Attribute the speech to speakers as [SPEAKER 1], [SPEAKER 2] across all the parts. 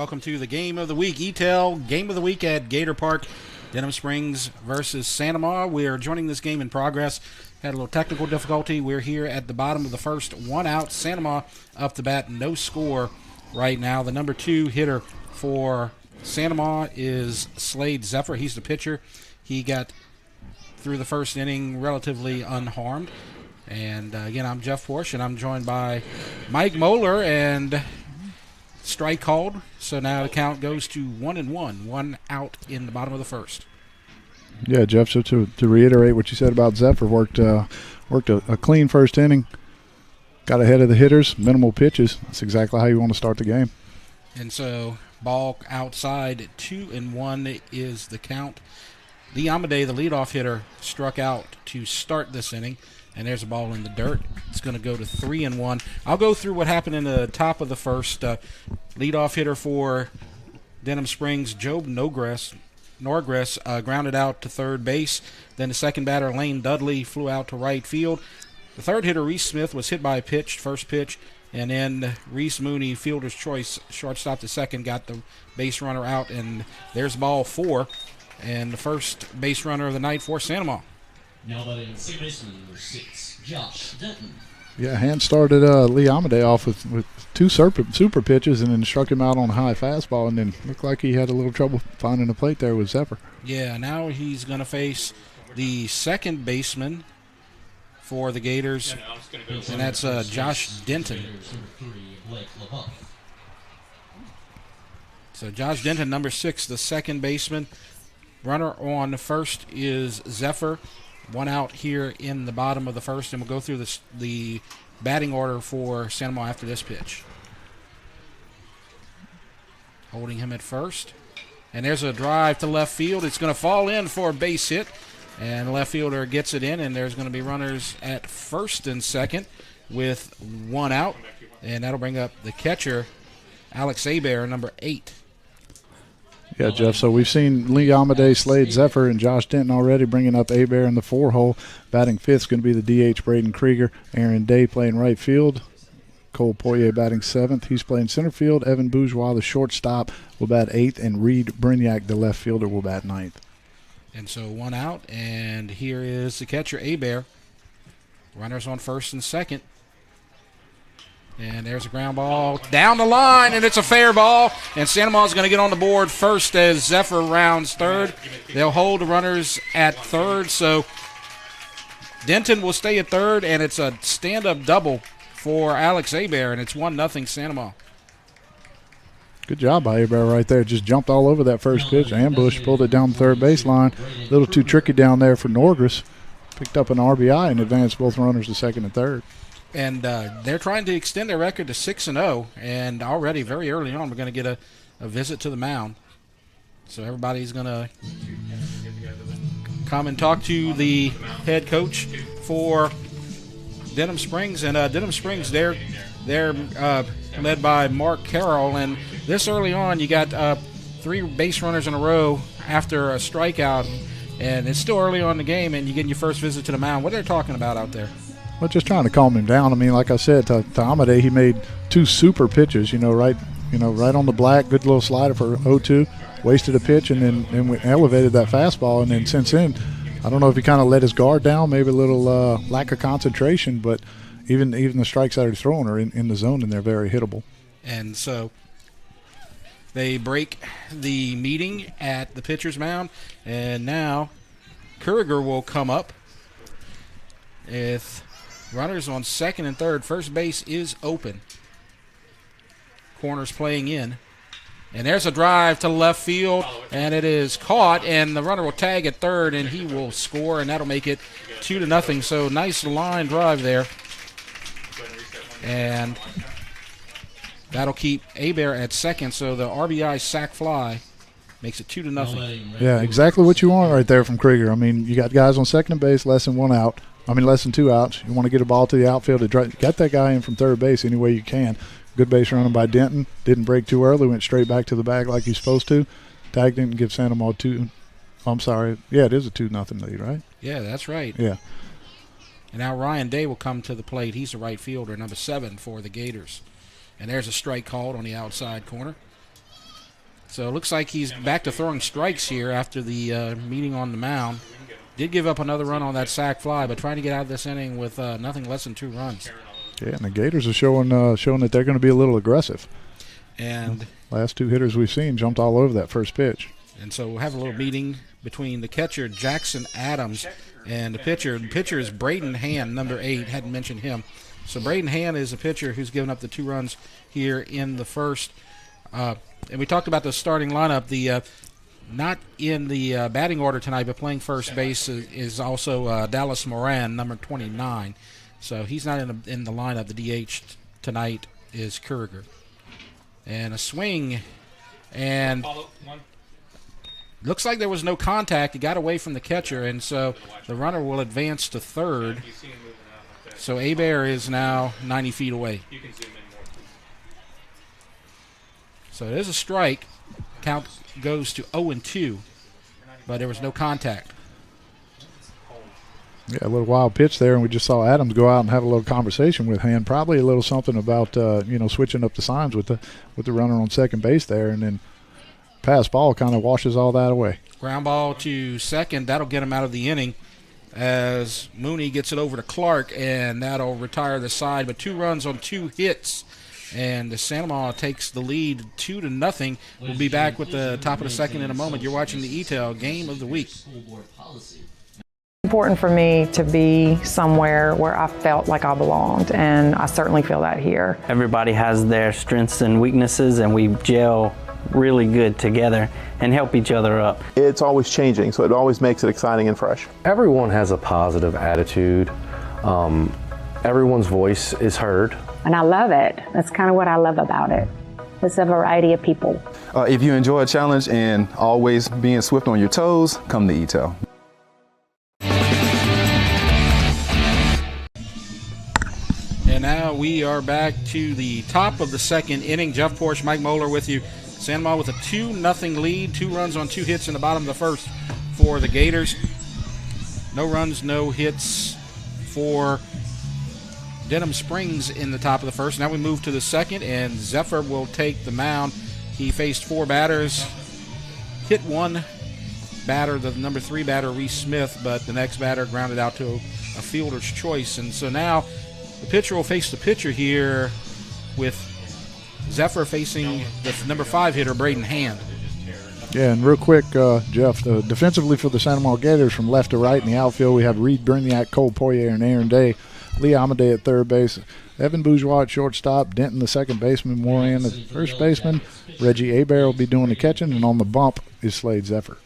[SPEAKER 1] welcome to the Game of the Week. E-Tail Game of the Week at Gator Park, Denham Springs versus Santa Ma. We are joining this game in progress. Had a little technical difficulty. We're here at the bottom of the first, one out. Santa Ma up the bat, no score right now. The number 2 hitter for Santa Ma is Slade Zephyr. He's the pitcher. He got through the first inning relatively unharmed. And again, I'm Jeff Porsche, and I'm joined by Mike Moeller, and strike called. So now the count goes to 1-1, one out in the bottom of the first.
[SPEAKER 2] Yeah, Jeff, so to reiterate what you said about Zephyr, worked a clean first inning, got ahead of the hitters, minimal pitches. That's exactly how you want to start the game.
[SPEAKER 1] And so ball outside, 2-1 is the count. Lee Amadei, the leadoff hitter, struck out to start this inning. And there's a ball in the dirt. It's going to go to 3-1. I'll go through what happened in the top of the first. Leadoff hitter for Denham Springs, Job Norgress, grounded out to third base. Then the second batter, Lane Dudley, flew out to right field. The third hitter, Reese Smith, was hit by a pitch, first pitch. And then Reese Mooney, fielder's choice, shortstop to second, got the base runner out. And there's ball 4. And the first base runner of the night for Santa Ma.
[SPEAKER 3] Now batting second baseman number 6, Josh Denton.
[SPEAKER 2] Yeah, Hand started Lee Amadei off with 2 super pitches and then struck him out on a high fastball, and then looked like he had a little trouble finding the plate there with Zephyr.
[SPEAKER 1] Yeah, now he's going to face the second baseman for the Gators, and that's Josh Denton. So Josh Denton, number 6, the second baseman. Runner on first is Zephyr. One out here in the bottom of the first, and we'll go through the batting order for Santa Ma after this pitch. Holding him at first. And there's a drive to left field. It's going to fall in for a base hit, and the left fielder gets it in, and there's going to be runners at first and second with 1 out, and that'll bring up the catcher, Alex Abair, number 8.
[SPEAKER 2] Yeah, Jeff, so we've seen Lee Amadei, Slade Zephyr, and Josh Denton already bringing up Abair in the 4-hole. Batting 5th is going to be the DH, Braden Krieger. Aaron Day playing right field. Cole Poirier batting 7th. He's playing center field. Evan Bourgeois, the shortstop, will bat 8th, and Reed Brignac, the left fielder, will bat 9th.
[SPEAKER 1] And so 1 out, and here is the catcher, Abair. Runners on first and second. And there's a ground ball down the line, and it's a fair ball. And Santa Ma is going to get on the board first as Zephyr rounds third. They'll hold the runners at third. So Denton will stay at third, and it's a stand-up double for Alex Abair, and it's 1-0 Santa Ma.
[SPEAKER 2] Good job by Abair right there. Just jumped all over that first pitch. Ambush pulled it down the third baseline. A little too tricky down there for Norgress. Picked up an RBI and advanced both runners to second and third.
[SPEAKER 1] And they're trying to extend their record to 6-0, and already very early on we're going to get a visit to the mound. So everybody's going to come and talk to the head coach for Denham Springs. And Denham Springs, they're led by Mark Carroll. And this early on, you got 3 base runners in a row after a strikeout, and it's still early on in the game, and you're getting your first visit to the mound. What are they talking about out there?
[SPEAKER 2] Well, just trying to calm him down. I mean, like I said, to Amadei, he made 2 super pitches. Right on the black. Good little slider for 0-2. Wasted a pitch and then we elevated that fastball. And then since then, I don't know if he kind of let his guard down, maybe a little lack of concentration. But even the strikes that he's throwing are in the zone, and they're very hittable.
[SPEAKER 1] And so they break the meeting at the pitcher's mound, and now Krieger will come up with runners on second and third. First base is open. Corners playing in. And there's a drive to left field, and it is caught, and the runner will tag at third, and he will score, and that'll make it 2-0. So nice line drive there. And that'll keep Abair at second, so the RBI sac fly makes it 2-0.
[SPEAKER 2] Yeah, exactly what you want right there from Krieger. I mean, you got guys on second base, less than 2 outs. You want to get a ball to the outfield. Get that guy in from third base any way you can. Good base running by Denton. Didn't break too early. Went straight back to the bag like he's supposed to. Tagged in and give Santa Ma 2. I'm sorry. Yeah, it is a 2-0 lead, right?
[SPEAKER 1] Yeah, that's right.
[SPEAKER 2] Yeah.
[SPEAKER 1] And now Ryan Day will come to the plate. He's the right fielder, number 7 for the Gators. And there's a strike called on the outside corner. So it looks like he's back to throwing strikes here after the meeting on the mound. Did give up another run on that sac fly, but trying to get out of this inning with nothing less than 2 runs.
[SPEAKER 2] Yeah, and the Gators are showing that they're going to be a little aggressive.
[SPEAKER 1] And
[SPEAKER 2] last 2 hitters we've seen jumped all over that first pitch.
[SPEAKER 1] And so we'll have a little meeting between the catcher, Jackson Adams, and the pitcher. The pitcher is Braden Hand, number 8. Hadn't mentioned him. So Braden Hand is a pitcher who's given up the 2 runs here in the first. And we talked about the starting lineup. The not in the batting order tonight, but playing first base is also Dallas Moran, number 29. So he's not in the lineup. The DH tonight is Kurger. And a swing, and looks like there was no contact. He got away from the catcher, and so the runner will advance to third. So Hebert is now 90 feet away. So it is a strike. Count goes to 0-2, but there was no contact.
[SPEAKER 2] Yeah, a little wild pitch there, and we just saw Adams go out and have a little conversation with Hand. Probably a little something about switching up the signs with the runner on second base there, and then pass ball kind of washes all that away.
[SPEAKER 1] Ground ball to second. That'll get him out of the inning as Mooney gets it over to Clark, and that'll retire the side. But 2 runs on 2 hits, and the Santa Maria takes the lead 2-0. We'll be back with the top of the second in a moment. You're watching the E-Tail Game of the Week.
[SPEAKER 4] Important for me to be somewhere where I felt like I belonged, and I certainly feel that here.
[SPEAKER 5] Everybody has their strengths and weaknesses, and we gel really good together and help each other up.
[SPEAKER 6] It's always changing, so it always makes it exciting and fresh.
[SPEAKER 7] Everyone has a positive attitude. Everyone's voice is heard.
[SPEAKER 8] And I love it. That's kind of what I love about it. It's a variety of people.
[SPEAKER 9] If you enjoy a challenge and always being swift on your toes, come to E-Tail.
[SPEAKER 1] And now we are back to the top of the second inning. Jeff Porsche, Mike Moeller with you. Santa Maria with a 2-0 lead. 2 runs on 2 hits in the bottom of the first for the Gators. No runs, no hits for Denham Springs in the top of the first. Now we move to the second, and Zephyr will take the mound. He faced 4 batters, hit 1 batter, the number 3 batter, Reese Smith, but the next batter grounded out to a fielder's choice. And so now the pitcher will face the pitcher here with Zephyr facing the number 5 hitter, Braden Hand.
[SPEAKER 2] Yeah, and real quick, Jeff, defensively for the Santa Maria Gators from left to right in the outfield, we have Reed Brignac, Cole Poirier, and Aaron Day. Lee Amadei at third base, Evan Bourgeois at shortstop, Denton the second baseman, Moran the first baseman, Reggie Hebert will be doing the catching, and on the bump is Slade Zephyr.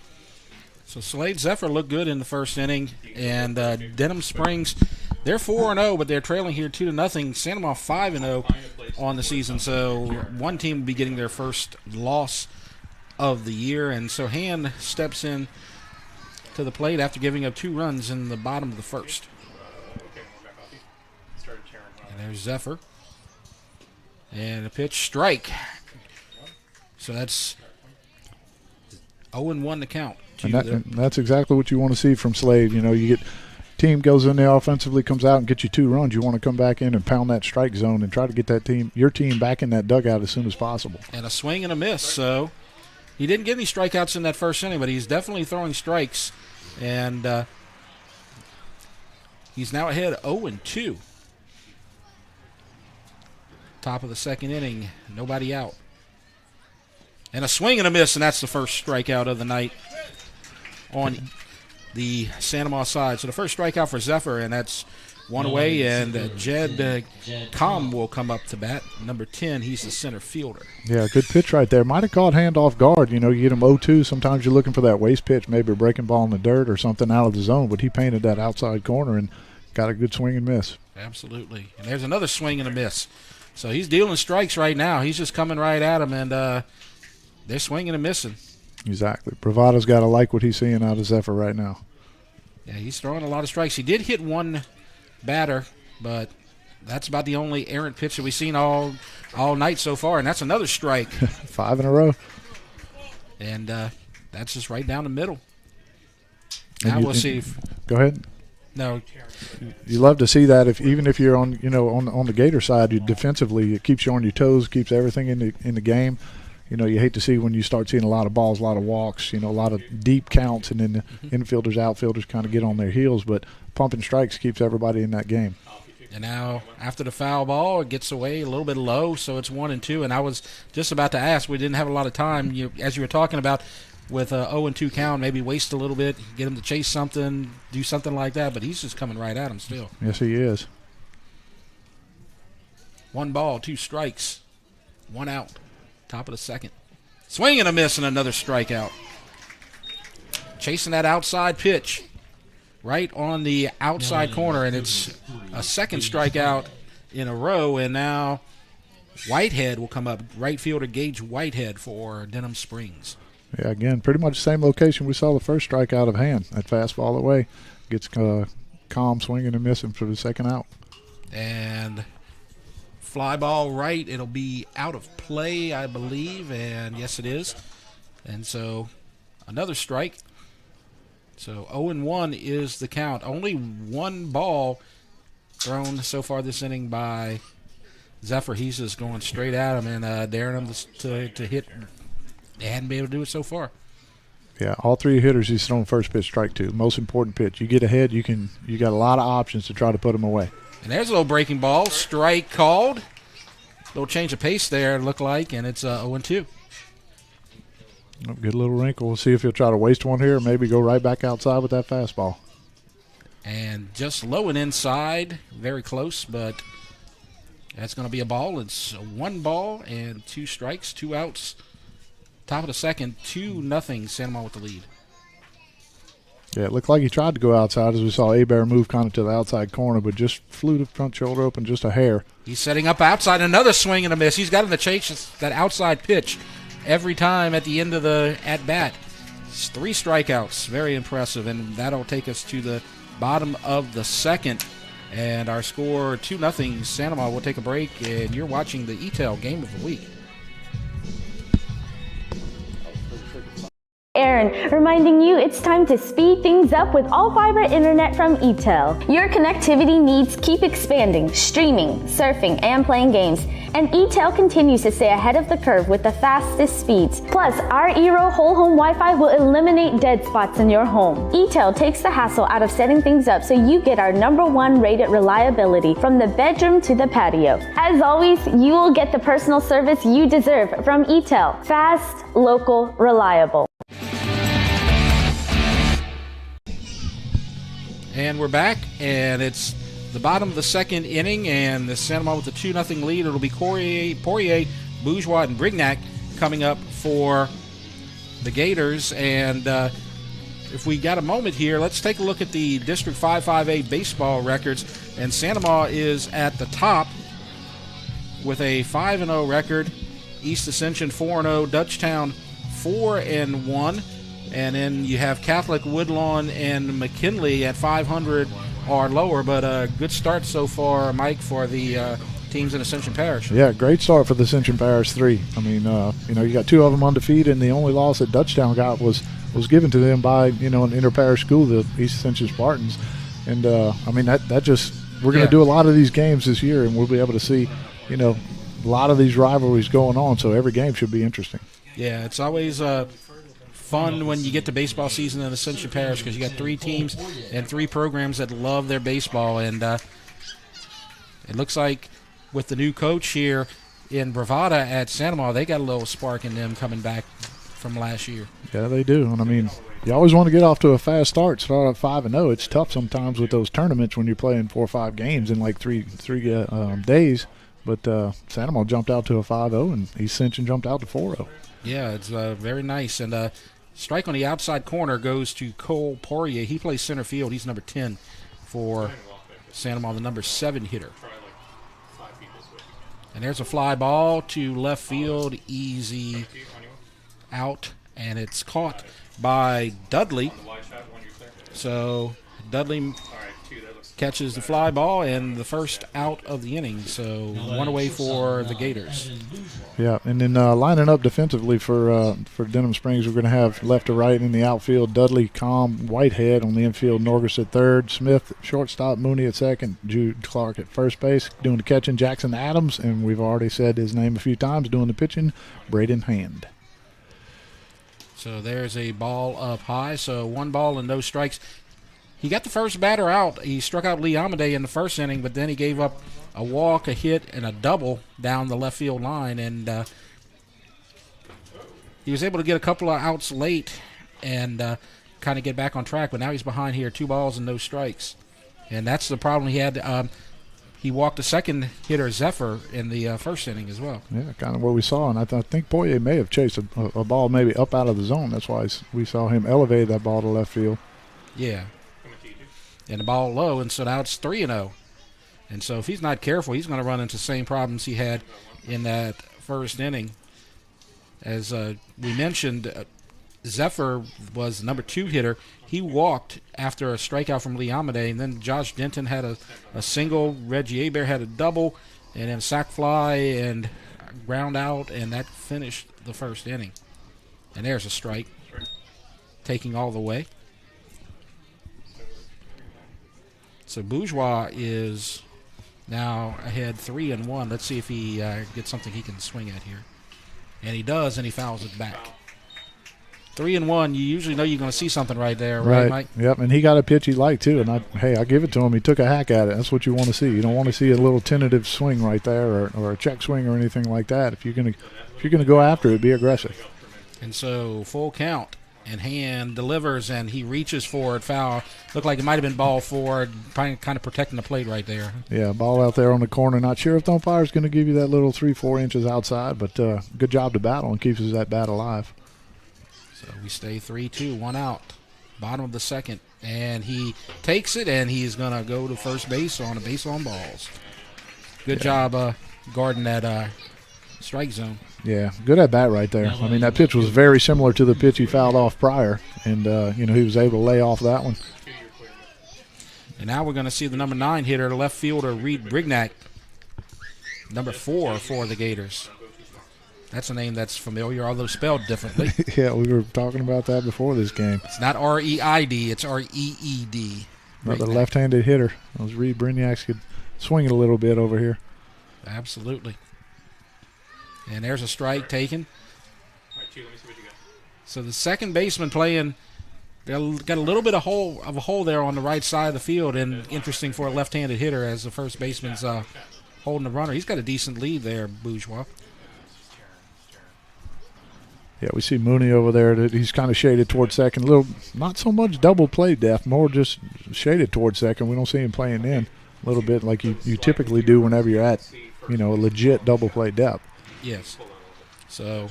[SPEAKER 1] So Slade Zephyr looked good in the first inning, and Denham Springs, they're 4-0, but they're trailing here 2-0. Santa Maria 5-0 on the season, so one team will be getting their first loss of the year, and so Hand steps in to the plate after giving up 2 runs in the bottom of the first. And there's Zephyr. And a pitch, strike. So that's 0-1 to count.
[SPEAKER 2] And that's exactly what you want to see from Slade. You know, you get team goes in there offensively, comes out and gets you 2 runs. You want to come back in and pound that strike zone and try to get your team back in that dugout as soon as possible.
[SPEAKER 1] And a swing and a miss. So he didn't get any strikeouts in that first inning, but he's definitely throwing strikes. And he's now ahead 0-2. Top of the second inning, nobody out. And a swing and a miss, and that's the first strikeout of the night on the Santa Maria side. So the first strikeout for Zephyr, and that's 1 away, and Jed Com will come up to bat. Number 10, he's the center fielder.
[SPEAKER 2] Yeah, good pitch right there. Might have caught Hand off guard. You know, you get him 0-2. Sometimes you're looking for that waste pitch, maybe a breaking ball in the dirt or something out of the zone, but he painted that outside corner and got a good swing and miss.
[SPEAKER 1] Absolutely. And there's another swing and a miss. So he's dealing strikes right now. He's just coming right at him, and they're swinging and missing.
[SPEAKER 2] Exactly. Bravado's got to like what he's seeing out of Zephyr right now.
[SPEAKER 1] Yeah, he's throwing a lot of strikes. He did hit 1 batter, but that's about the only errant pitch that we've seen all night so far, and that's another strike.
[SPEAKER 2] 5 in a row.
[SPEAKER 1] And that's just right down the middle. Now we'll see.
[SPEAKER 2] Go ahead.
[SPEAKER 1] No.
[SPEAKER 2] You love to see that even if you're on the Gator side, you defensively, it keeps you on your toes, keeps everything in the game. you hate to see when you start seeing a lot of balls, a lot of walks, a lot of deep counts, and then the infielders, outfielders kind of get on their heels. But pumping strikes keeps everybody in that game.
[SPEAKER 1] And now, after the foul ball, it gets away a little bit low, so it's 1-2. And I was just about to ask, we didn't have a lot of time, as you were talking about, with a 0-2 count, maybe waste a little bit, get him to chase something, do something like that, but he's just coming right at him still.
[SPEAKER 2] Yes, he is.
[SPEAKER 1] 1 ball, 2 strikes, 1 out, top of the second. Swing and a miss and another strikeout. Chasing that outside pitch. Right on the outside corner, and it's a second strikeout in a row, and now Whitehead will come up, right fielder Gage Whitehead for Denham Springs.
[SPEAKER 2] Yeah, again, pretty much the same location we saw the first strikeout of Hand. That fastball away, gets calm swinging and missing for the second out.
[SPEAKER 1] And fly ball right, it'll be out of play, I believe, and yes it is. And so another strike. So 0-1 is the count. Only 1 ball thrown so far this inning by Zephyr. He's just going straight at him and daring him to hit. They hadn't been able to do it so far.
[SPEAKER 2] Yeah, all 3 hitters he's thrown first pitch strike to. Most important pitch. You get ahead, you got a lot of options to try to put them away.
[SPEAKER 1] And there's a little breaking ball. Strike called. Little change of pace there, it looked like, and it's 0-2.
[SPEAKER 2] Good little wrinkle. We'll see if he'll try to waste one here or maybe go right back outside with that fastball.
[SPEAKER 1] And just low and inside, very close, but that's going to be a ball. It's 1 ball and 2 strikes, 2 outs. Top of the second, 2-0, Santa Monica with the lead.
[SPEAKER 2] Yeah, it looked like he tried to go outside as we saw Abear move kind of to the outside corner, but just flew the front shoulder open just a hair.
[SPEAKER 1] He's setting up outside, another swing and a miss. He's got him to chase that outside pitch every time at the end of the at-bat. It's 3 strikeouts, very impressive, and that'll take us to the bottom of the second. And our score 2-0, Santa Monica. We'll take a break, and you're watching the ETEL Game of the Week.
[SPEAKER 10] Aaron, reminding you it's time to speed things up with all-fiber internet from ETEL. Your connectivity needs keep expanding, streaming, surfing, and playing games. And ETEL continues to stay ahead of the curve with the fastest speeds. Plus, our Eero whole home Wi-Fi will eliminate dead spots in your home. ETEL takes the hassle out of setting things up so you get our #1 rated reliability from the bedroom to the patio. As always, you will get the personal service you deserve from ETEL. Fast, local, reliable.
[SPEAKER 1] And we're back, and it's the bottom of the second inning, and the Santa Monica with a 2-0 lead. It'll be Poirier, Bourgeois, and Brignac coming up for the Gators. And if we got a moment here, let's take a look at the District 5-5A baseball records. And Santa Monica is at the top with a 5-0 record. East Ascension 4-0, Dutchtown 4-1. And then you have Catholic, Woodlawn, and McKinley at 500 or lower. But a good start so far, Mike, for the teams in Ascension Parish.
[SPEAKER 2] Yeah, great start for the Ascension Parish 3. I mean, you got 2 of them undefeated, and the only loss that Dutchtown got was given to them by, an inter-parish school, the East Ascension Spartans. And, that just – we're going to do a lot of these games this year, and we'll be able to see, a lot of these rivalries going on. So every game should be interesting.
[SPEAKER 1] Yeah, it's always fun when you get to baseball season in Ascension Parish because you got 3 teams and 3 programs that love their baseball. And it looks like with the new coach here in Bravada at Santa Monica, they got a little spark in them coming back from last year.
[SPEAKER 2] Yeah, they do. And, you always want to get off to a fast start at 5-0. It's tough sometimes with those tournaments when you're playing 4 or 5 games in like three days. But Santa Monica jumped out to a 5-0, and East Ascension jumped out to 4-0.
[SPEAKER 1] Yeah, it's very nice. And strike on the outside corner goes to Cole Poirier. He plays center field. He's number 10 for Santa Monica, the number 7 hitter. And there's a fly ball to left field, easy out, and it's caught by Dudley. So Dudley catches the fly ball and the first out of the inning. So one away for the Gators.
[SPEAKER 2] Yeah, and then lining up defensively for Denham Springs, we're going to have left to right in the outfield, Dudley, Calm, Whitehead on the infield, Norgus at third, Smith shortstop, Mooney at second, Jude Clark at first base, doing the catching, Jackson Adams, and we've already said his name a few times, doing the pitching, Braden Hand.
[SPEAKER 1] So there's a ball up high, so 1 ball and no strikes. He got the first batter out. He struck out Lee Amadei in the first inning, but then he gave up a walk, a hit, and a double down the left field line. And he was able to get a couple of outs late and kind of get back on track. But now he's behind here, 2 balls and no strikes. And that's the problem he had. He walked a second hitter, Zephyr, in the first inning as well.
[SPEAKER 2] Yeah, kind of what we saw. And I think Poirier may have chased a ball maybe up out of the zone. That's why we saw him elevate that ball to left field.
[SPEAKER 1] Yeah. And the ball low, and so now it's 3-0. And so if he's not careful, he's going to run into the same problems he had in that first inning. As we mentioned, Zephyr was the number 2 hitter. He walked after a strikeout from Lee Amadei, and then Josh Denton had a single, Reggie Hebert had a double, and then sac fly and ground out, and that finished the first inning. And there's a strike, taking all the way. So Bourgeois is now ahead 3-1. Let's see if he gets something he can swing at here. And he does, and he fouls it back. 3-1, you usually know you're going to see something right there, right, Mike?
[SPEAKER 2] Yep, and he got a pitch he liked too, and I give it to him. He took a hack at it. That's what you want to see. You don't want to see a little tentative swing right there or a check swing or anything like that. If you're gonna go after it, be aggressive.
[SPEAKER 1] And so full count. And Hand delivers, and he reaches for it. Foul. Looked like it might have been ball forward, kind of protecting the plate right there.
[SPEAKER 2] Yeah, ball out there on the corner. Not sure if the umpire's going to give you that little 3-4 inches outside, but good job to battle and keeps that bat alive.
[SPEAKER 1] So we stay 3-2, 1 out. Bottom of the second. And he takes it, and he's going to go to first base on a base on balls. Good job guarding that strike zone.
[SPEAKER 2] Yeah, good at bat right there. I mean, that pitch was very similar to the pitch he fouled off prior, and he was able to lay off that one.
[SPEAKER 1] And now we're going to see the number 9 hitter, the left fielder, Reed Brignac, number 4 for the Gators. That's a name that's familiar, although spelled differently.
[SPEAKER 2] Yeah, we were talking about that before this game.
[SPEAKER 1] It's not R-E-I-D, it's R-E-E-D.
[SPEAKER 2] Another left-handed hitter. Those Reed Brignacs could swing it a little bit over here.
[SPEAKER 1] Absolutely. And there's a strike taken. So the second baseman playing, got a little bit of a hole there on the right side of the field, and interesting for a left-handed hitter as the first baseman's holding the runner. He's got a decent lead there, Bourgeois.
[SPEAKER 2] Yeah, we see Mooney over there. He's kind of shaded towards second. A little, not so much double play depth, more just shaded towards second. We don't see him playing in a little bit like you typically do whenever you're at, a legit double play depth.
[SPEAKER 1] Yes. So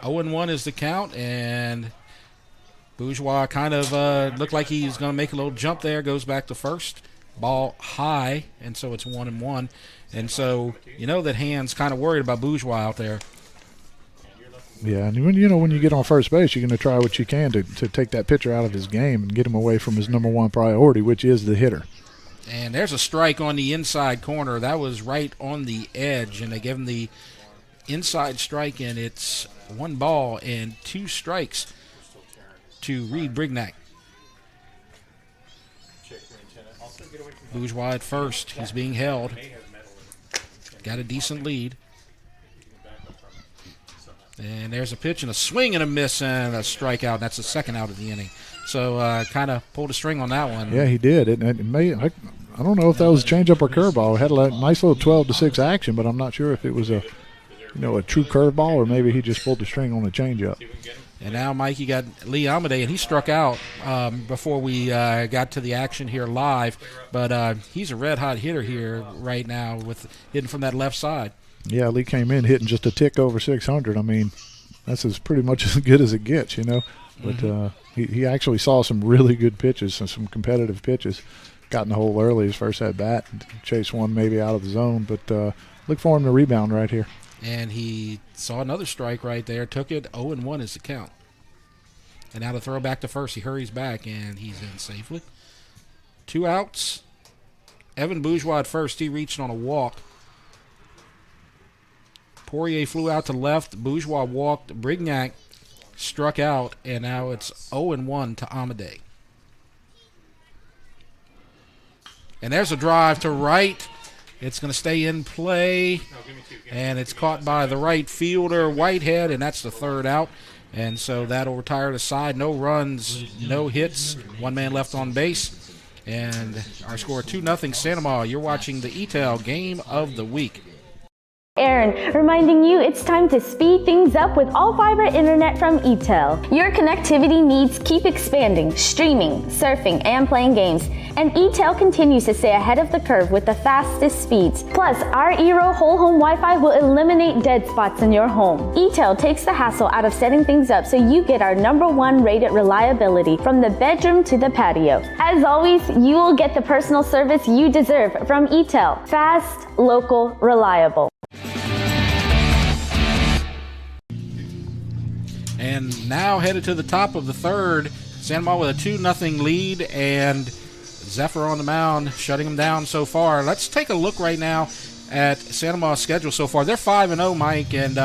[SPEAKER 1] 0-1 is the count, and Bourgeois kind of looked like he's going to make a little jump there, goes back to first. Ball high, and so it's 1-1. And so you know that Hand's kind of worried about Bourgeois out there.
[SPEAKER 2] Yeah, and when you get on first base, you're going to try what you can to take that pitcher out of his game and get him away from his number 1 priority, which is the hitter.
[SPEAKER 1] And there's a strike on the inside corner. That was right on the edge, and they give him the inside strike, and it's 1 ball and 2 strikes to Reed Brignac. Bourgeois at first. He's being held. Got a decent lead. And there's a pitch and a swing and a miss and a strikeout. That's the second out of the inning. So kind of pulled a string on that one.
[SPEAKER 2] Yeah, he did. I don't know if that was a changeup or curveball. It had a nice little 12-6 action, but I'm not sure if it was a true curveball or maybe he just pulled the string on a changeup.
[SPEAKER 1] And now, Mike, you got Lee Amadei, and he struck out before we got to the action here live. But he's a red-hot hitter here right now, with hitting from that left side. Yeah,
[SPEAKER 2] Lee came in hitting just a tick over 600. I mean, that's pretty much as good as it gets, But he actually saw some really good pitches and some competitive pitches. Got in the hole early his first at-bat, chased one maybe out of the zone. But look for him to rebound right here.
[SPEAKER 1] And he saw another strike right there, took it. 0-1 is the count. And now to throw back to first. He hurries back, and he's in safely. 2 outs. Evan Bourgeois at first. He reached on a walk. Poirier flew out to left. Bourgeois walked. Brignac struck out, and now it's 0-1 to Amadei. And there's a drive to right. It's going to stay in play, and it's caught by the right fielder, Whitehead, and that's the 3rd out. And so that'll retire the side. No runs, no hits, 1 man left on base. And our score 2-0 Santa Ma. You're watching the ETEL Game of the Week.
[SPEAKER 10] Aaron, reminding you it's time to speed things up with all-fiber internet from ETEL. Your connectivity needs keep expanding, streaming, surfing, and playing games. And ETEL continues to stay ahead of the curve with the fastest speeds. Plus, our Eero whole home Wi-Fi will eliminate dead spots in your home. ETEL takes the hassle out of setting things up so you get our #1 rated reliability from the bedroom to the patio. As always, you will get the personal service you deserve from ETEL. Fast, local, reliable.
[SPEAKER 1] And now headed to the top of the 3rd. Santa Ma with a 2-0 lead, and Zephyr on the mound, shutting them down so far. Let's take a look right now at Santa Ma's schedule so far. They're 5-0, Mike, and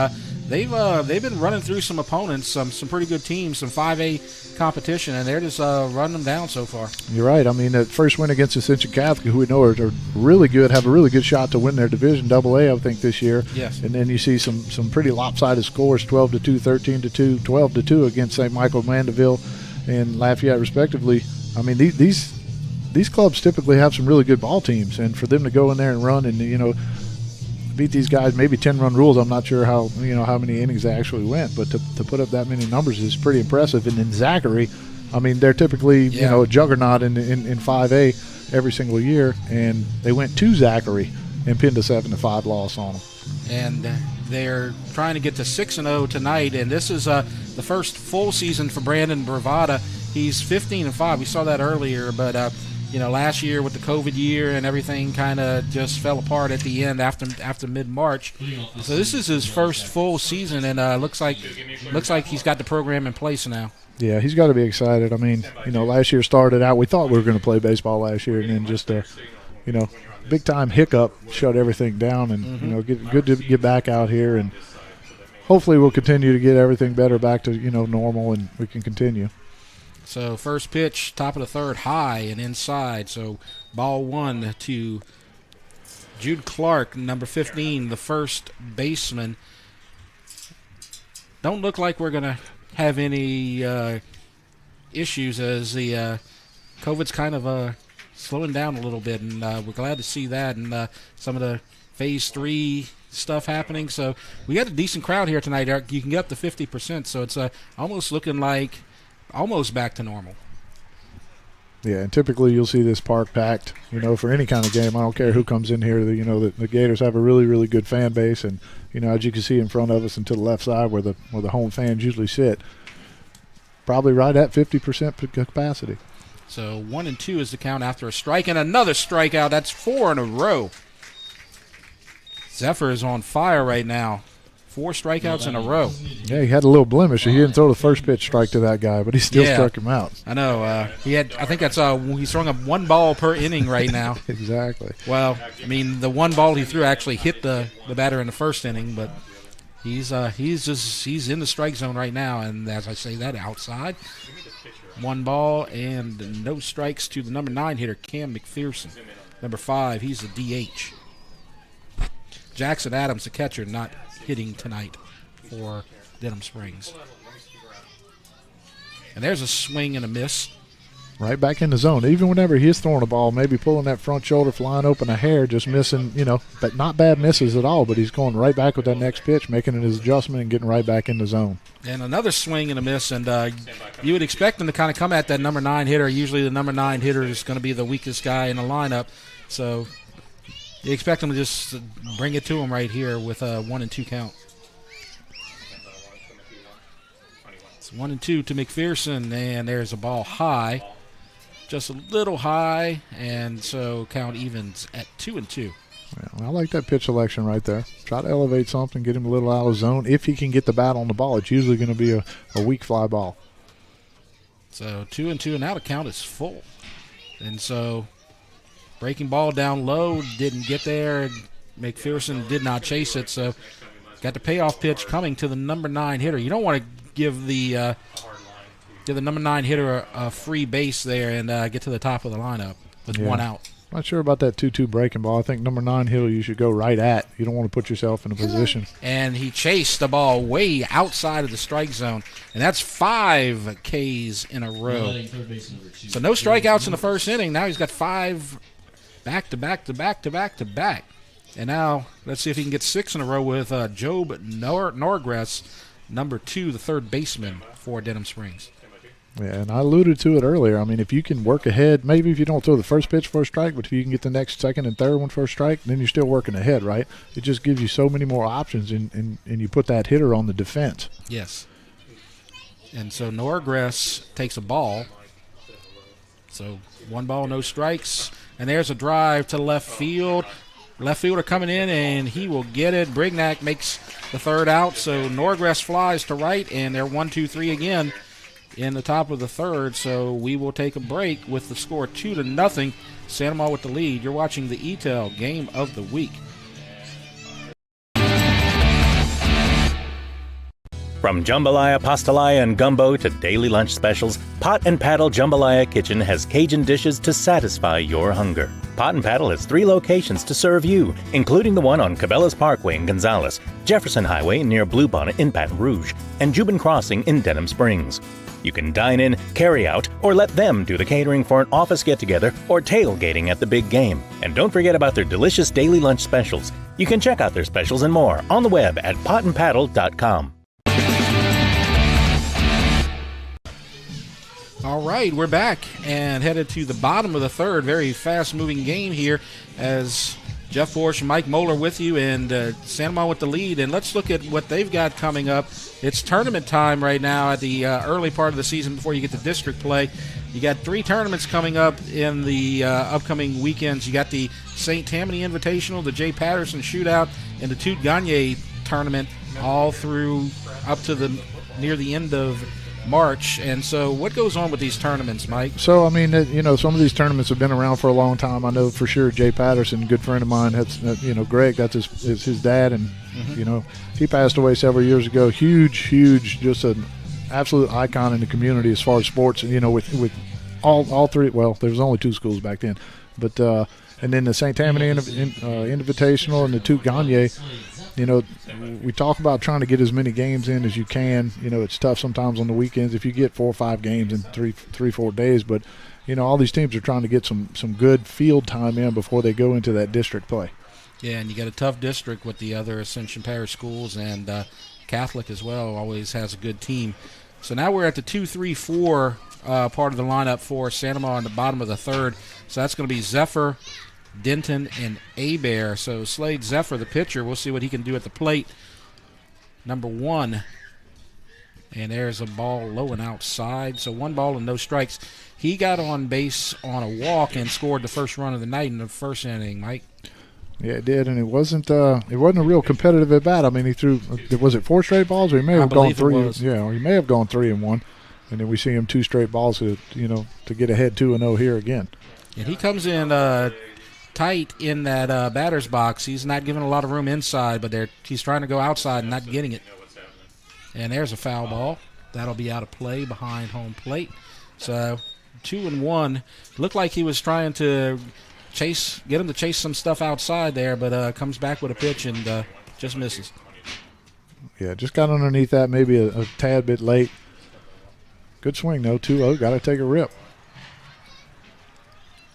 [SPEAKER 1] they've been running through some opponents, some pretty good teams, some 5A competition, and they're just running them down so far.
[SPEAKER 2] You're right. I mean, that first win against Ascension Catholic, who we know are really good, have a really good shot to win their division, AA, I think, this year.
[SPEAKER 1] Yes.
[SPEAKER 2] And then you see some pretty lopsided scores, 12-2, 13-2, 12-2 against St. Michael, Mandeville, and Lafayette, respectively. I mean, these clubs typically have some really good ball teams, and for them to go in there and run and, beat these guys, maybe 10-run rules, I'm not sure how many innings they actually went, but to put up that many numbers is pretty impressive. And then Zachary, I mean, they're typically a juggernaut in 5A every single year, and they went to Zachary and pinned a 7-5 loss on them.
[SPEAKER 1] And they're trying to get to 6-0 tonight, and this is the first full season for Brandon Bravada. He's 15-5. We saw that earlier, but last year with the COVID year and everything kind of just fell apart at the end after mid-March. So this is his first full season, and looks like he's got the program in place now.
[SPEAKER 2] Yeah, he's got to be excited. I mean, last year started out, we thought we were going to play baseball last year, and then just big-time hiccup shut everything down. And, good to get back out here, and hopefully we'll continue to get everything better back to, normal, and we can continue.
[SPEAKER 1] So first pitch, top of the 3rd, high and inside. So ball 1 to Jude Clark, number 15, the first baseman. Don't look like we're going to have any issues as the COVID's kind of slowing down a little bit, and we're glad to see that, and some of the Phase 3 stuff happening. So we got a decent crowd here tonight. You can get up to 50%, so it's almost looking like almost back to normal.
[SPEAKER 2] Yeah, and typically you'll see this park packed, for any kind of game. I don't care who comes in here. The Gators have a really, really good fan base, and as you can see in front of us and to the left side where the home fans usually sit, probably right at 50% capacity.
[SPEAKER 1] So 1-2 is the count after a strike, and another strikeout. That's 4 in a row. Zephyr is on fire right now. 4 strikeouts in a row.
[SPEAKER 2] Yeah, he had a little blemish. He didn't throw the first pitch strike to that guy, but he still struck him out.
[SPEAKER 1] I know. I think that's he's throwing up 1 ball per inning right now.
[SPEAKER 2] Exactly.
[SPEAKER 1] Well, I mean, the 1 ball he threw actually hit the batter in the first inning, but he's in the strike zone right now. And as I say that, outside, 1 ball and no strikes to the number 9 hitter, Cam McPherson. Number 5, he's the DH. Jackson Adams, the catcher, not hitting tonight for Denham Springs. And there's a swing and a miss.
[SPEAKER 2] Right back in the zone. Even whenever he's throwing a ball, maybe pulling that front shoulder, flying open a hair, just missing, but not bad misses at all, but he's going right back with that next pitch, making his adjustment and getting right back in the zone.
[SPEAKER 1] And another swing and a miss, and you would expect him to kind of come at that number 9 hitter. Usually the number 9 hitter is going to be the weakest guy in the lineup, so you expect him to just bring it to him right here with a 1-2 count. It's 1-2 to McPherson, and there's a ball high, just a little high, and so count evens at 2-2.
[SPEAKER 2] Yeah, I like that pitch selection right there. Try to elevate something, get him a little out of zone. If he can get the bat on the ball, it's usually going to be a weak fly ball.
[SPEAKER 1] So 2-2, and now the count is full. And so Breaking ball down low, didn't get there. McPherson did not chase it, so got the payoff pitch coming to the number 9 hitter. You don't want to give the number 9 hitter a free base there and get to the top of the lineup with one out.
[SPEAKER 2] Not sure about that 2-2 breaking ball. I think number 9 hitter you should go right at. You don't want to put yourself in a position.
[SPEAKER 1] And he chased the ball way outside of the strike zone, and that's 5 Ks in a row. So no strikeouts in the first inning. Now he's got 5 back to back to back to back to back. And now let's see if he can get 6 in a row with Job Norgress, number 2, the third baseman for Denham Springs.
[SPEAKER 2] Yeah, and I alluded to it earlier. I mean, if you can work ahead, maybe if you don't throw the first pitch for a strike, but if you can get the next, second, and third one for a strike, then you're still working ahead, right? It just gives you so many more options, and you put that hitter on the defense.
[SPEAKER 1] Yes. And so Norgress takes a ball. So 1 ball, no strikes. And there's a drive to left field. Left fielder coming in, and he will get it. Brignac makes the third out, so Norgress flies to right, and they're 1-2-3 again in the top of the third. So we will take a break with the score 2-0. Santa Maria with the lead. You're watching the ETEL Game of the Week.
[SPEAKER 11] From jambalaya, pastalaya, and gumbo to daily lunch specials, Pot and Paddle Jambalaya Kitchen has Cajun dishes to satisfy your hunger. Pot and Paddle has 3 locations to serve you, including the one on Cabela's Parkway in Gonzales, Jefferson Highway near Bluebonnet in Baton Rouge, and Jubin Crossing in Denham Springs. You can dine in, carry out, or let them do the catering for an office get-together or tailgating at the big game. And don't forget about their delicious daily lunch specials. You can check out their specials and more on the web at potandpaddle.com.
[SPEAKER 1] All right, we're back and headed to the bottom of the third. Very fast-moving game here as Jeff Borsch and Mike Moeller with you, and Santa Maria with the lead. And let's look at what they've got coming up. It's tournament time right now at the early part of the season before you get to district play. You got 3 tournaments coming up in the upcoming weekends. You got the St. Tammany Invitational, the Jay Patterson Shootout, and the Toot Gagne Tournament all through up to near the end of March. And so what goes on with these tournaments, Mike?
[SPEAKER 2] So, I mean, some of these tournaments have been around for a long time. I know for sure Jay Patterson, a good friend of mine, Greg, that's his dad, and, he passed away several years ago. Huge, just an absolute icon in the community as far as sports, with all 3. Well, there was only 2 schools back then. But, and then the St. Tammany Invitational and the Toot Gagne. We talk about trying to get as many games in as you can. It's tough sometimes on the weekends if you get 4 or 5 games in 3-4 days. But, all these teams are trying to get some good field time in before they go into that district play.
[SPEAKER 1] Yeah, and you got a tough district with the other Ascension Parish schools, and Catholic as well always has a good team. So now we're at the 2-3-4 part of the lineup for Santa Maria in the bottom of the third. So that's going to be Zephyr, Denton, and Abear. So Slade Zephyr, the pitcher, we'll see what he can do at the plate. Number 1. And there's a ball low and outside. So 1 ball and no strikes. He got on base on a walk and scored the first run of the night in the first inning, Mike.
[SPEAKER 2] Yeah, it did, and it wasn't a real competitive at bat. I mean, he threw, was it 4 straight balls, or he may have gone 3? Yeah, or he may have gone 3-1, and then we see him 2 straight balls to get ahead 2-0 here again.
[SPEAKER 1] And he comes in tight in that batter's box. He's not giving a lot of room inside, but he's trying to go outside and not getting it. And there's a foul ball. That'll be out of play behind home plate. So 2-1. Looked like he was trying to get him to chase some stuff outside there, but comes back with a pitch and just misses.
[SPEAKER 2] Yeah, just got underneath that, maybe a tad bit late. Good swing, though. 2-0. Got to take a rip.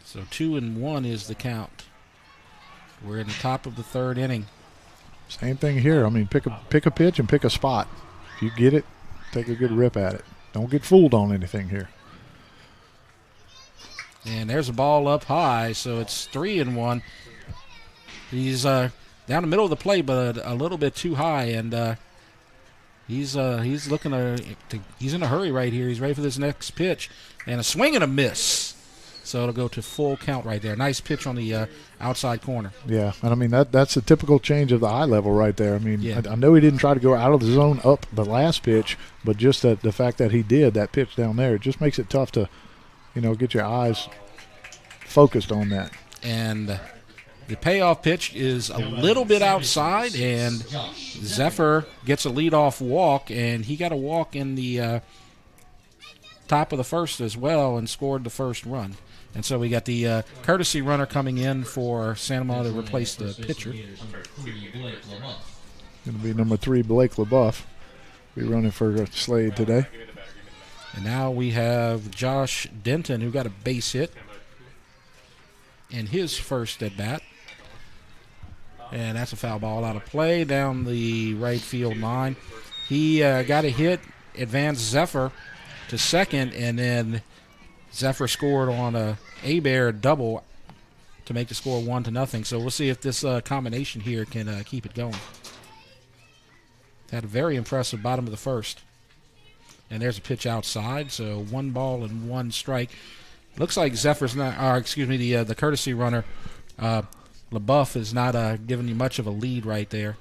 [SPEAKER 1] So 2-1 is the count. We're in the top of the third inning.
[SPEAKER 2] Same thing here. I mean, pick a pitch and pick a spot. If you get it, take a good rip at it. Don't get fooled on anything here.
[SPEAKER 1] And there's a ball up high, so it's 3-1. He's down the middle of the plate, but a little bit too high, and he's looking he's in a hurry right here. He's ready for this next pitch, and a swing and a miss. So it'll go to full count right there. Nice pitch on the outside corner.
[SPEAKER 2] Yeah, and I mean that's a typical change of the eye level right there. I mean,
[SPEAKER 1] yeah.
[SPEAKER 2] I know he didn't try to go out of the zone up the last pitch, but just the fact that he did that pitch down there, it just makes it tough to, get your eyes focused on that.
[SPEAKER 1] And the payoff pitch is a little bit outside, and Zephyr gets a leadoff walk, and he got a walk in the top of the first as well and scored the first run. And so we got the courtesy runner coming in for Santa Monica to replace the pitcher.
[SPEAKER 2] Going to be number 3, Blake LaBeouf. Be running for Slade today.
[SPEAKER 1] And now we have Josh Denton, who got a base hit in his first at bat. And that's a foul ball out of play down the right field line. He got a hit, advanced Zephyr to second, and then Zephyr scored on a Bear double to make the score 1-0. So we'll see if this combination here can keep it going. Had a very impressive bottom of the first. And there's a pitch outside, so 1 ball and 1 strike. Looks like Zephyr's not, the courtesy runner, LaBeouf, is not giving you much of a lead right there.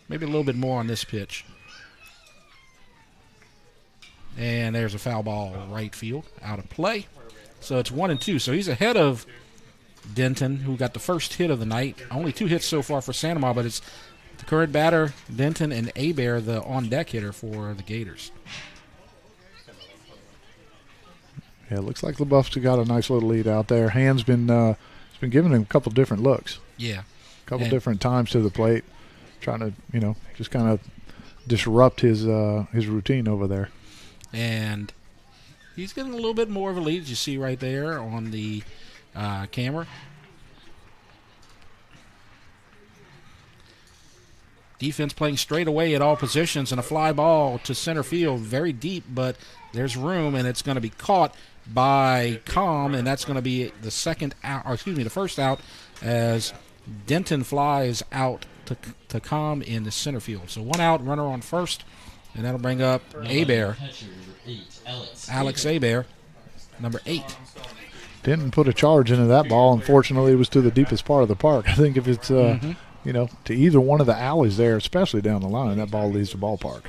[SPEAKER 1] Maybe a little bit more on this pitch. And there's a foul ball right field, out of play. So it's 1-2. So he's ahead of Denton, who got the first hit of the night. Only 2 hits so far for Santa Monica, but it's the current batter, Denton, and Bear, the on-deck hitter for the Gators.
[SPEAKER 2] Yeah, it looks like LaBeouf's got a nice little lead out there. Hand's been giving him a couple different looks.
[SPEAKER 1] Yeah.
[SPEAKER 2] A couple different times to the plate, trying to, just kind of disrupt his routine over there.
[SPEAKER 1] And he's getting a little bit more of a lead, as you see right there on the camera. Defense playing straight away at all positions, and a fly ball to center field, very deep, but there's room, and it's going to be caught by Com, and that's going to be the first out, as Denton flies out to Com in the center field. So 1 out, runner on first, and that'll bring up Bear, Alex Bear, number 8.
[SPEAKER 2] Didn't put a charge into that ball. Unfortunately, it was to the deepest part of the park. I think if it's, to either one of the alleys there, especially down the line, that ball leaves the ballpark.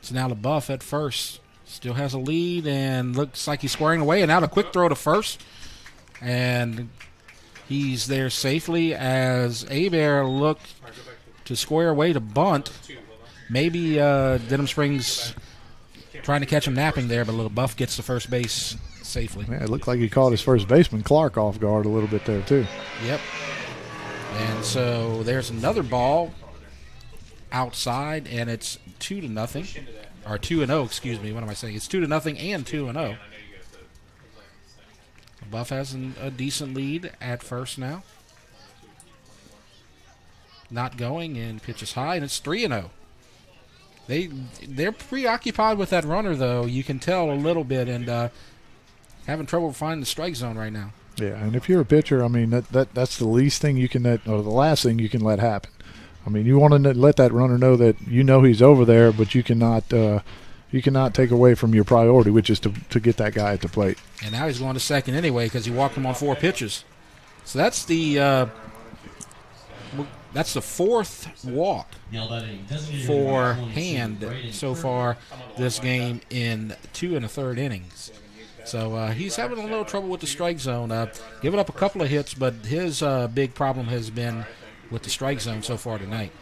[SPEAKER 1] So now LaBeouf at first still has a lead and looks like he's squaring away. And now a quick throw to first. And he's there safely as Bear looked to square away to bunt. Maybe Denham Springs trying to catch him napping there, but LaBeouf gets to first base safely.
[SPEAKER 2] Yeah, it looked like he caught his first baseman, Clark, off guard a little bit there, too.
[SPEAKER 1] Yep. And so there's another ball outside, and it's 2-0. Or 2-0, excuse me. What am I saying? It's 2-0 and 2-0. LaBeouf has a decent lead at first now. Not going, and pitches high, and it's 3-0. They're preoccupied with that runner, though. You can tell a little bit, and having trouble finding the strike zone right now.
[SPEAKER 2] Yeah, and if you're a pitcher, I mean, that's the least thing you can or the last thing you can let happen. I mean, you want to let that runner know that he's over there, but you cannot take away from your priority, which is to get that guy at the plate.
[SPEAKER 1] And now he's going to second anyway because he walked him on 4 pitches. So that's the fourth walk for Hand so far this game in 2 1/3 innings. So he's having a little trouble with the strike zone. Giving up a couple of hits, but his big problem has been with the strike zone so far tonight.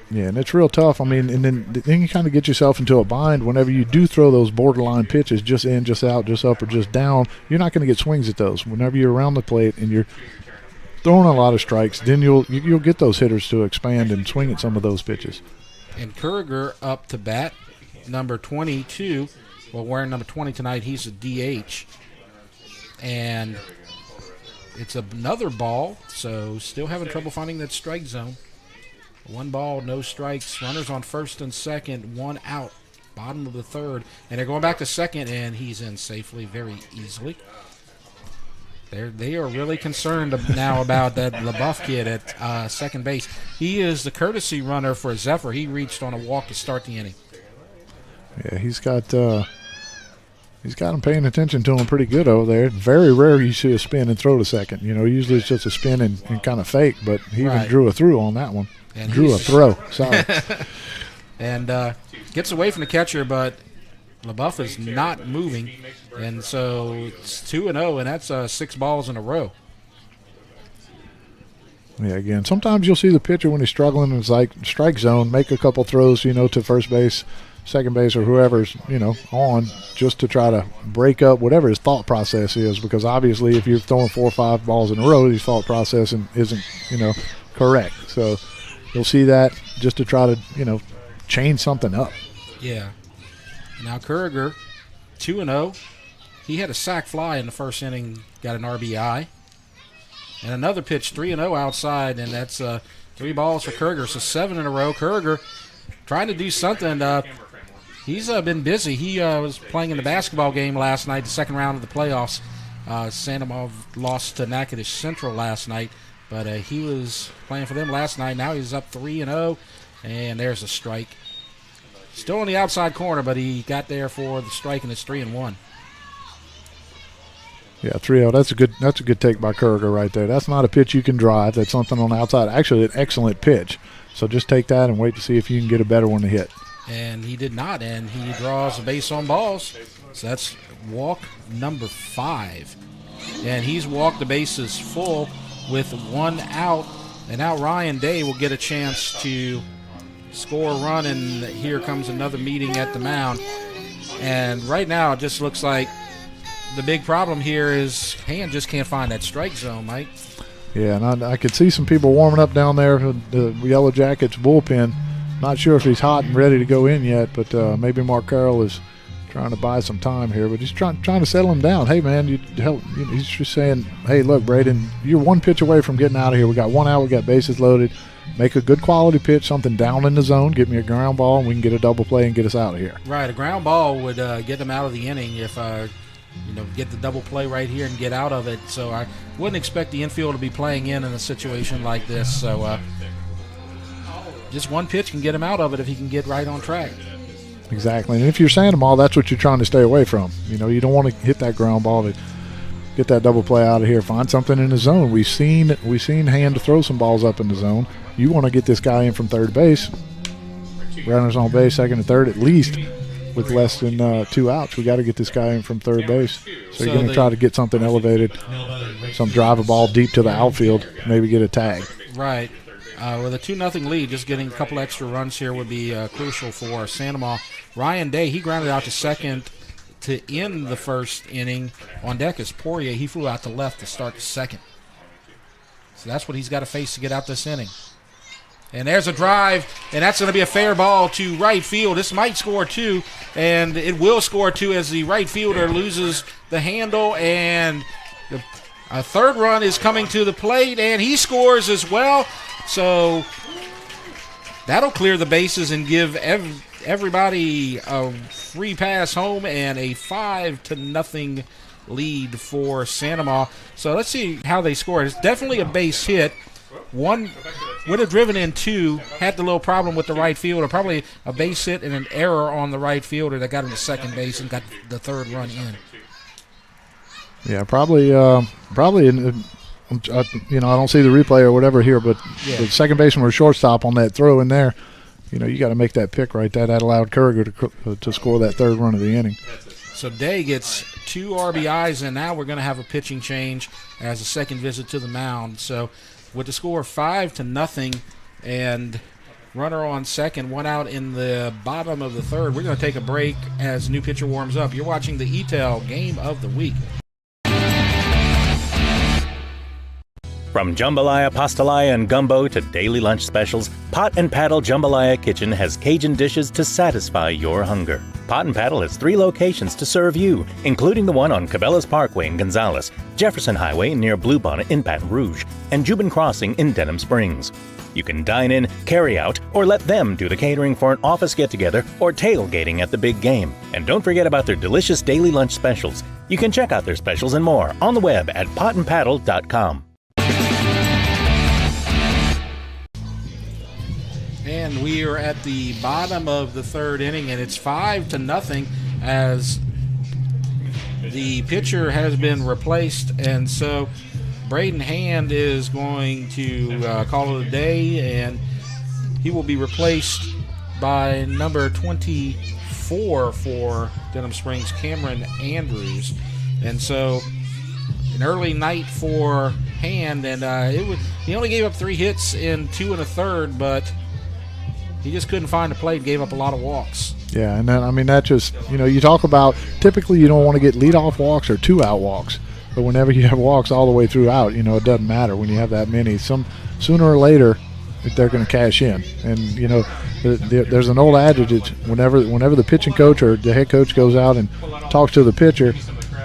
[SPEAKER 2] Yeah, and it's real tough. I mean, and then you kind of get yourself into a bind whenever you do throw those borderline pitches, just in, just out, just up, or just down. You're not going to get swings at those. Whenever you're around the plate and you're throwing a lot of strikes, then you'll get those hitters to expand and swing at some of those pitches.
[SPEAKER 1] And Kuriger up to bat, number 22. Well, wearing number 20 tonight, he's a DH. And it's another ball, so still having trouble finding that strike zone. 1 ball, no strikes. Runners on first and second, 1 out, bottom of the third. And they're going back to second, and he's in safely very easily. They are really concerned now about that LaBeouf kid at second base. He is the courtesy runner for Zephyr. He reached on a walk to start the inning.
[SPEAKER 2] Yeah, he's got him paying attention to him pretty good over there. Very rare you see a spin and throw to second. Usually it's just a spin and kind of fake, but he even drew a through on that one.
[SPEAKER 1] And
[SPEAKER 2] drew a throw, sorry.
[SPEAKER 1] And gets away from the catcher, but LaBeouf is not moving, and so it's 2-0, and that's 6 balls in a row.
[SPEAKER 2] Yeah, again, sometimes you'll see the pitcher when he's struggling in his strike zone make a couple throws, to first base, second base, or whoever's, on, just to try to break up whatever his thought process is, because obviously if you're throwing 4 or 5 balls in a row, his thought process isn't, correct. So you'll see that just to try to, change something up.
[SPEAKER 1] Yeah. Now Kuriger, 2-0. He had a sac fly in the first inning, got an RBI. And another pitch, 3-0 outside, and that's 3 balls for Kuriger, so 7 in a row. Kuriger trying to do something. He's been busy. He was playing in the basketball game last night, the second round of the playoffs. Sandoval lost to Natchitoches Central last night, but he was playing for them last night. Now he's up 3-0, and there's a strike. Still on the outside corner, but he got there for the strike, and it's 3-1.
[SPEAKER 2] Yeah, 3-0. That's a good take by Kuriger right there. That's not a pitch you can drive. That's something on the outside. Actually, an excellent pitch. So just take that and wait to see if you can get a better one to hit.
[SPEAKER 1] And he did not, and he draws a base on balls. So that's walk number 5. And he's walked the bases full with 1 out. And now Ryan Day will get a chance to score a run, and here comes another meeting at the mound. And right now it just looks like the big problem here is Hand just can't find that strike zone, Mike.
[SPEAKER 2] Yeah, and I could see some people warming up down there, the Yellow Jackets bullpen. Not sure if he's hot and ready to go in yet, but maybe Mark Carroll is trying to buy some time here. But he's trying to settle him down. Hey, man, he's just saying, hey, look, Braden, you're 1 pitch away from getting out of here. We got 1 out. We got bases loaded. Make a good quality pitch, something down in the zone. Get me a ground ball, and we can get a double play and get us out of here.
[SPEAKER 1] Right, a ground ball would get them out of the inning if get the double play right here and get out of it. So I wouldn't expect the infield to be playing in a situation like this. So just 1 pitch can get him out of it if he can get right on track.
[SPEAKER 2] Exactly. And if you're Sandoval, that's what you're trying to stay away from. You don't want to hit that ground ball to get that double play out of here. Find something in the zone. We've seen Hand to throw some balls up in the zone. You want to get this guy in from third base. Runners on base, second and third at least. With less than 2 outs, we got to get this guy in from third base. So you're going to try to get something elevated, some drive a ball deep to the outfield, maybe get a tag.
[SPEAKER 1] Right. With a 2-0 lead, just getting a couple extra runs here would be crucial for Sandoval. Ryan Day, he grounded out to second to end the first inning. On deck is Poirier. He flew out to left to start the second. So that's what he's got to face to get out this inning. And there's a drive, and that's going to be a fair ball to right field. This might score 2, and it will score 2 as the right fielder loses the handle, and a third run is coming to the plate, and he scores as well. So that'll clear the bases and give everybody a free pass home and a 5-0 lead for Sandoval. So let's see how they score. It's definitely a base hit. 1 would have driven in 2, had the little problem with the right fielder, probably a base hit and an error on the right fielder that got him to second base and got the third run in.
[SPEAKER 2] Yeah, probably. I don't see the replay or whatever here, but the second baseman or shortstop on that throw in there, you got to make that pick right there. That allowed Kuriger to score that third run of the inning.
[SPEAKER 1] So Day gets 2 RBIs, and now we're going to have a pitching change as a second visit to the mound. So with the score 5-0 and runner on second, 1 out in the bottom of the third, we're going to take a break as new pitcher warms up. You're watching the ETEL Game of the Week.
[SPEAKER 11] From jambalaya, pastalaya, and gumbo to daily lunch specials, Pot and Paddle Jambalaya Kitchen has Cajun dishes to satisfy your hunger. Pot and Paddle has 3 locations to serve you, including the one on Cabela's Parkway in Gonzales, Jefferson Highway near Bluebonnet in Baton Rouge, and Jubin Crossing in Denham Springs. You can dine in, carry out, or let them do the catering for an office get-together or tailgating at the big game. And don't forget about their delicious daily lunch specials. You can check out their specials and more on the web at potandpaddle.com.
[SPEAKER 1] And we are at the bottom of the third inning, and it's 5-0 as the pitcher has been replaced. And so Braden Hand is going to call it a day, and he will be replaced by number 24. 4 for Denham Springs, Cameron Andrews. And so an early night for Hand, and he only gave up 3 hits in 2 1/3, but he just couldn't find a plate and gave up a lot of walks.
[SPEAKER 2] Yeah, and then, I mean, that just, you talk about typically you don't want to get leadoff walks or 2-out walks, but whenever you have walks all the way throughout, it doesn't matter when you have that many. Sooner or later, they're going to cash in. And, there's an old adage, whenever the pitching coach or the head coach goes out and talks to the pitcher,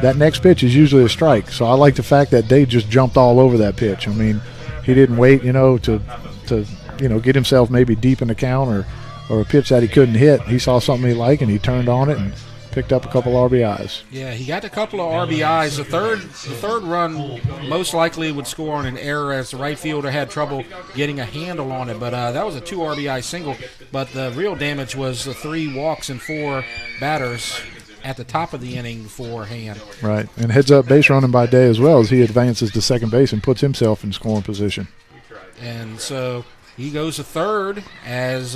[SPEAKER 2] that next pitch is usually a strike. So I like the fact that Dave just jumped all over that pitch. I mean, he didn't wait, to get himself maybe deep in the count or a pitch that he couldn't hit. He saw something he liked and he turned on it and picked up a couple RBIs.
[SPEAKER 1] Yeah, he got a couple of RBIs. The third run most likely would score on an error as the right fielder had trouble getting a handle on it. But that was a 2 RBI single. But the real damage was the 3 walks and 4 batters at the top of the inning for Hand.
[SPEAKER 2] Right, and heads up base running by Day as well as he advances to second base and puts himself in scoring position.
[SPEAKER 1] And so he goes to third as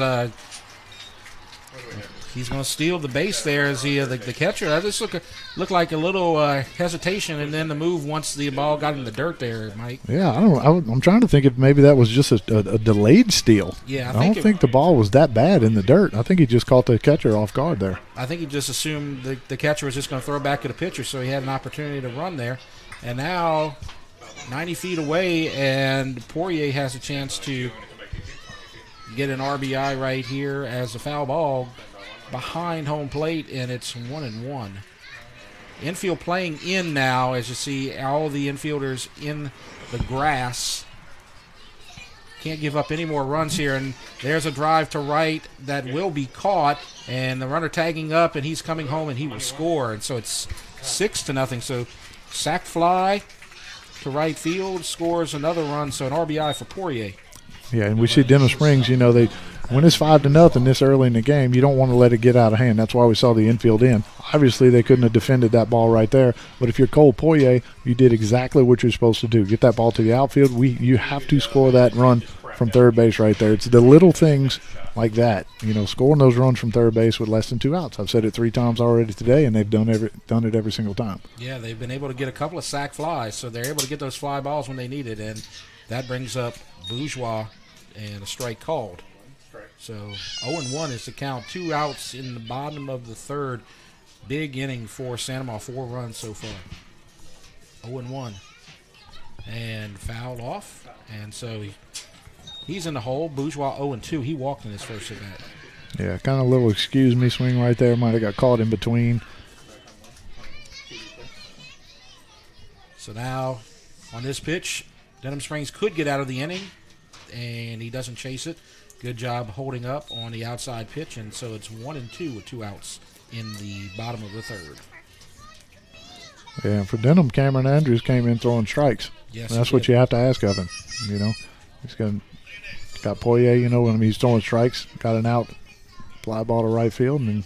[SPEAKER 1] he's going to steal the base there as the catcher. That just looked like a little hesitation, and then the move once the ball got in the dirt there, Mike.
[SPEAKER 2] Yeah, I'm trying to think if maybe that was just a delayed steal.
[SPEAKER 1] Yeah,
[SPEAKER 2] I don't think the ball was that bad in the dirt. I think he just caught the catcher off guard there.
[SPEAKER 1] I think he just assumed the catcher was just going to throw it back to the pitcher, so he had an opportunity to run there. And now 90 feet away, and Poirier has a chance to get an RBI right here as a foul ball behind home plate, and it's 1-1. Infield playing in now, as you see all the infielders in the grass. Can't give up any more runs here, and there's a drive to right that will be caught, and the runner tagging up, and he's coming home, and he will score. And so it's 6-0. So sac fly to right field, scores another run, so an RBI for Poirier.
[SPEAKER 2] Yeah, and we see Denham Springs, when it's 5-0 this early in the game, you don't want to let it get out of hand. That's why we saw the infield in. Obviously, they couldn't have defended that ball right there. But if you're Cole Poirier, you did exactly what you're supposed to do. Get that ball to the outfield. You have to score that run from third base right there. It's the little things like that. Scoring those runs from third base with less than 2 outs. I've said it 3 times already today, and they've done it every single time.
[SPEAKER 1] Yeah, they've been able to get a couple of sac flies, so they're able to get those fly balls when they need it, and that brings up Bourgeois and a strike called. So 0-1 is the count. 2 outs in the bottom of the third. Big inning for Sandoval. 4 runs so far. 0-1. And foul off. And so he's in the hole. Bourgeois 0-2. He walked in his first at bat.
[SPEAKER 2] Yeah, kind of a little excuse me swing right there. Might have got caught in between.
[SPEAKER 1] So now on this pitch, Denham Springs could get out of the inning, and he doesn't chase it. Good job holding up on the outside pitch, and so it's 1-2 with 2 outs in the bottom of the third.
[SPEAKER 2] Yeah, for Denham, Cameron Andrews came in throwing strikes.
[SPEAKER 1] Yes,
[SPEAKER 2] that's what you have to ask of him. He's got Poirier. When he's throwing strikes, got an out, fly ball to right field, and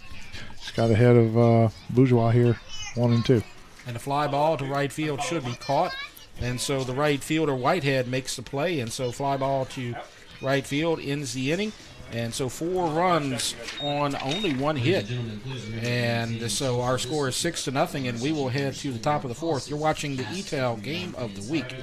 [SPEAKER 2] he's got ahead of Bourgeois here, 1-2.
[SPEAKER 1] And the fly ball to right field should be caught, and so the right fielder Whitehead makes the play, and so fly ball to right field ends the inning, and so 4 runs on only 1 hit, and so our score is 6-0, and we will head to the top of the 4th. You're watching the ETAL Game of the Week.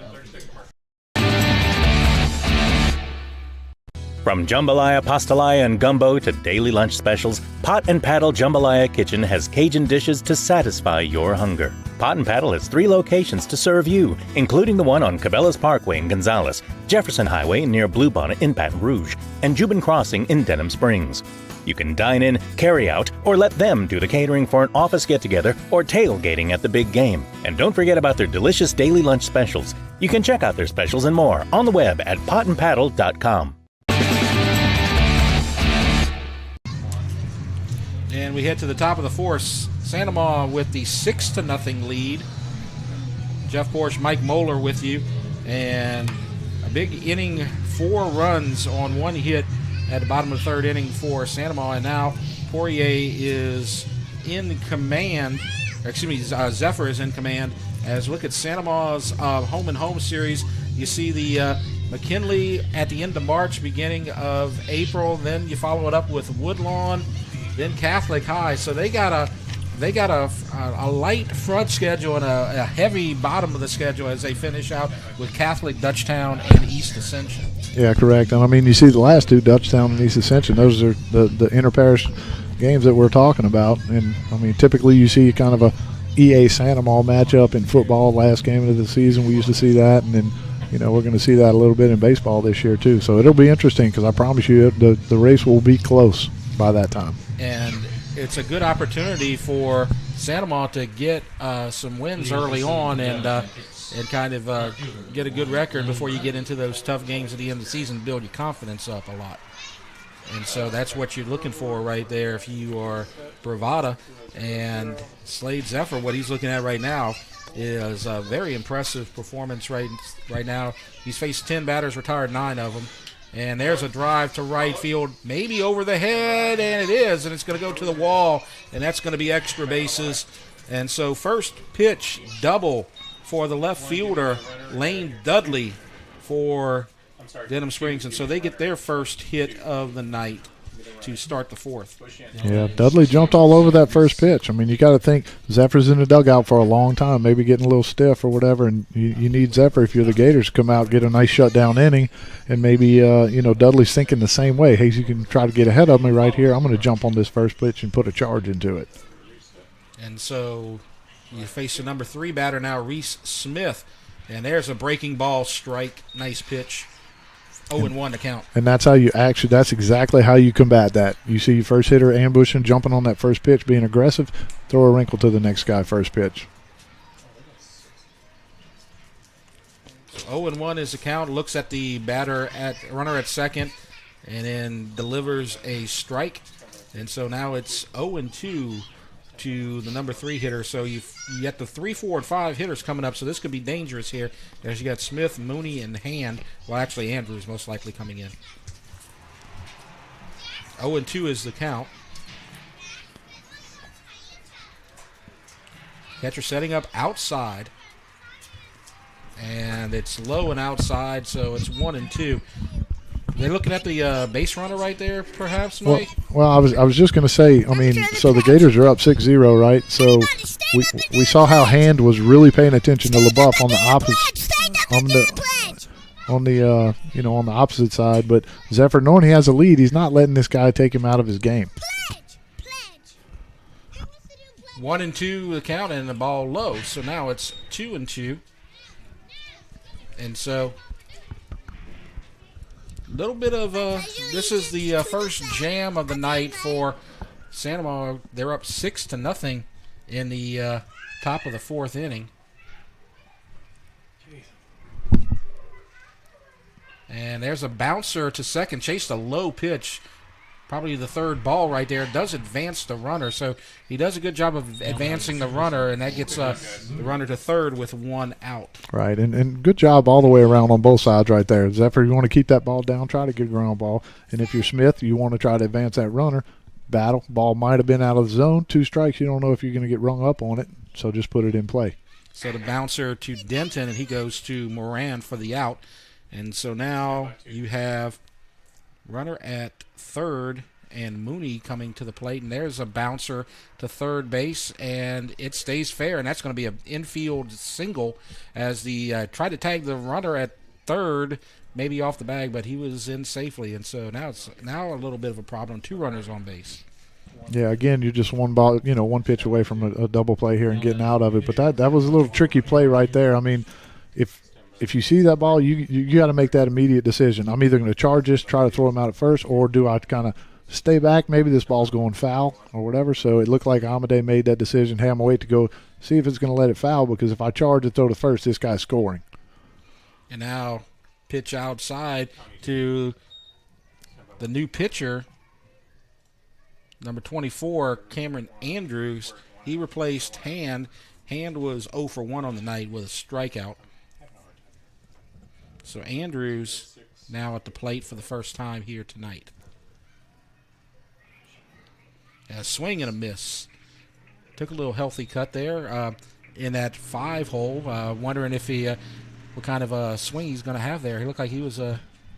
[SPEAKER 11] From jambalaya, pastalaya, and gumbo to daily lunch specials, Pot and Paddle Jambalaya Kitchen has Cajun dishes to satisfy your hunger. Pot and Paddle has 3 locations to serve you, including the one on Cabela's Parkway in Gonzales, Jefferson Highway near Bluebonnet in Baton Rouge, and Jubin Crossing in Denham Springs. You can dine in, carry out, or let them do the catering for an office get-together or tailgating at the big game. And don't forget about their delicious daily lunch specials. You can check out their specials and more on the web at potandpaddle.com.
[SPEAKER 1] And we head to the top of the 4th. Sandoval with the 6-0 lead. Jeff Porsche, Mike Moeller with you. And a big inning, 4 runs on 1 hit at the bottom of the 3rd inning for Sandoval. And now Poirier is in command. Zephyr is in command. As we look at Sandoval's home-and-home series, you see the McKinley at the end of March, beginning of April. Then you follow it up with Woodlawn. then Catholic High. So they got a light front schedule and a heavy bottom of the schedule as they finish out with Catholic, Dutchtown, and East Ascension.
[SPEAKER 2] Yeah, correct. And I mean, you see the last two, Dutchtown and East Ascension, those are the interparish games that we're talking about. And I mean, typically you see kind of a EA Santa Maria matchup in football last game of the season. We used to see that, and then we're going to see that a little bit in baseball this year too. So it'll be interesting because I promise you the race will be close by that time.
[SPEAKER 1] And it's a good opportunity for Santa Maria to get some wins early on and kind of get a good record before you get into those tough games at the end of the season, build your confidence up a lot. And so that's what you're looking for right there if you are Bravada. And Slade Zephyr, what he's looking at right now is a very impressive performance right now. He's faced 10 batters, retired 9 of them. And there's a drive to right field, maybe over the head, and it is, and it's going to go to the wall, and that's going to be extra bases. And so first pitch double for the left fielder, Lane Dudley, for Denham Springs, and so they get their first hit of the night to start the fourth.
[SPEAKER 2] Yeah, Dudley jumped all over that first pitch. I mean, you got to think Zephyr's in the dugout for a long time, maybe getting a little stiff or whatever, and you need Zephyr if you're the Gators to come out, get a nice shutdown inning, and maybe Dudley's thinking the same way. Hey, you can try to get ahead of me right here. I'm going to jump on this first pitch and put a charge into it.
[SPEAKER 1] And so you face the number 3 batter now, Reese Smith, and there's a breaking ball strike, nice pitch. 0-1 to count.
[SPEAKER 2] And that's how that's exactly how you combat that. You see your first hitter ambushing, jumping on that first pitch, being aggressive, throw a wrinkle to the next guy first pitch.
[SPEAKER 1] 0-1 is the count, looks at the runner at second, and then delivers a strike. And so now it's 0-2 to the number 3 hitter. So you got the 3, 4, and 5 hitters coming up, so this could be dangerous here as you got Smith, Mooney, and Hand. Well, actually, Andrews most likely coming in. 0-2 is the count. Catcher setting up outside, and it's low and outside, so it's 1-2. They're looking at the base runner right there, perhaps, Mike?
[SPEAKER 2] Well, I was just going to say, I mean, so the Gators are up 6-0, right? So we saw how Hand was really paying attention to LaBeouf on the opposite, on the opposite side. But Zephyr, knowing he has a lead, he's not letting this guy take him out of his game.
[SPEAKER 1] 1-2 the count, and the ball low. So now it's 2-2, and so. Little bit of this is the first jam of the night for Santa Maria. They're up 6-0 in the top of the 4th inning. And there's a bouncer to second, chased a low pitch, probably the 3rd ball right there. Does advance the runner, so he does a good job of advancing the runner, and that gets the runner to 3rd with 1 out.
[SPEAKER 2] Right, and good job all the way around on both sides right there. Zephyr, you want to keep that ball down, try to get a ground ball. And if you're Smith, you want to try to advance that runner. Battle, ball might have been out of the zone. 2 strikes, you don't know if you're going to get rung up on it, so just put it in play.
[SPEAKER 1] So the bouncer to Denton, and he goes to Moran for the out. And so now you have runner at 3rd and Mooney coming to the plate, and there's a bouncer to 3rd base, and it stays fair, and that's going to be an infield single as the try to tag the runner at 3rd, maybe off the bag, but he was in safely, and so now it's a little bit of a problem. 2 runners on base.
[SPEAKER 2] Yeah, again, you're just one ball, 1 pitch away from a double play here and getting out of it, but that was a little tricky play right there. I mean, if you see that ball, you got to make that immediate decision. I'm either going to charge this, try to throw him out at first, or do I kind of stay back? Maybe this ball's going foul or whatever. So it looked like Amade made that decision. Hey, I'm going to wait to go see if it's going to let it foul, because if I charge and throw to first, this guy's scoring.
[SPEAKER 1] And now pitch outside to the new pitcher, number 24, Cameron Andrews. He replaced Hand. Hand was 0 for 1 on the night with a strikeout. So Andrews now at the plate for the first time here tonight. A swing and a miss. Took a little healthy cut there in that 5 hole. Wondering if what kind of a swing he's going to have there. He looked like he was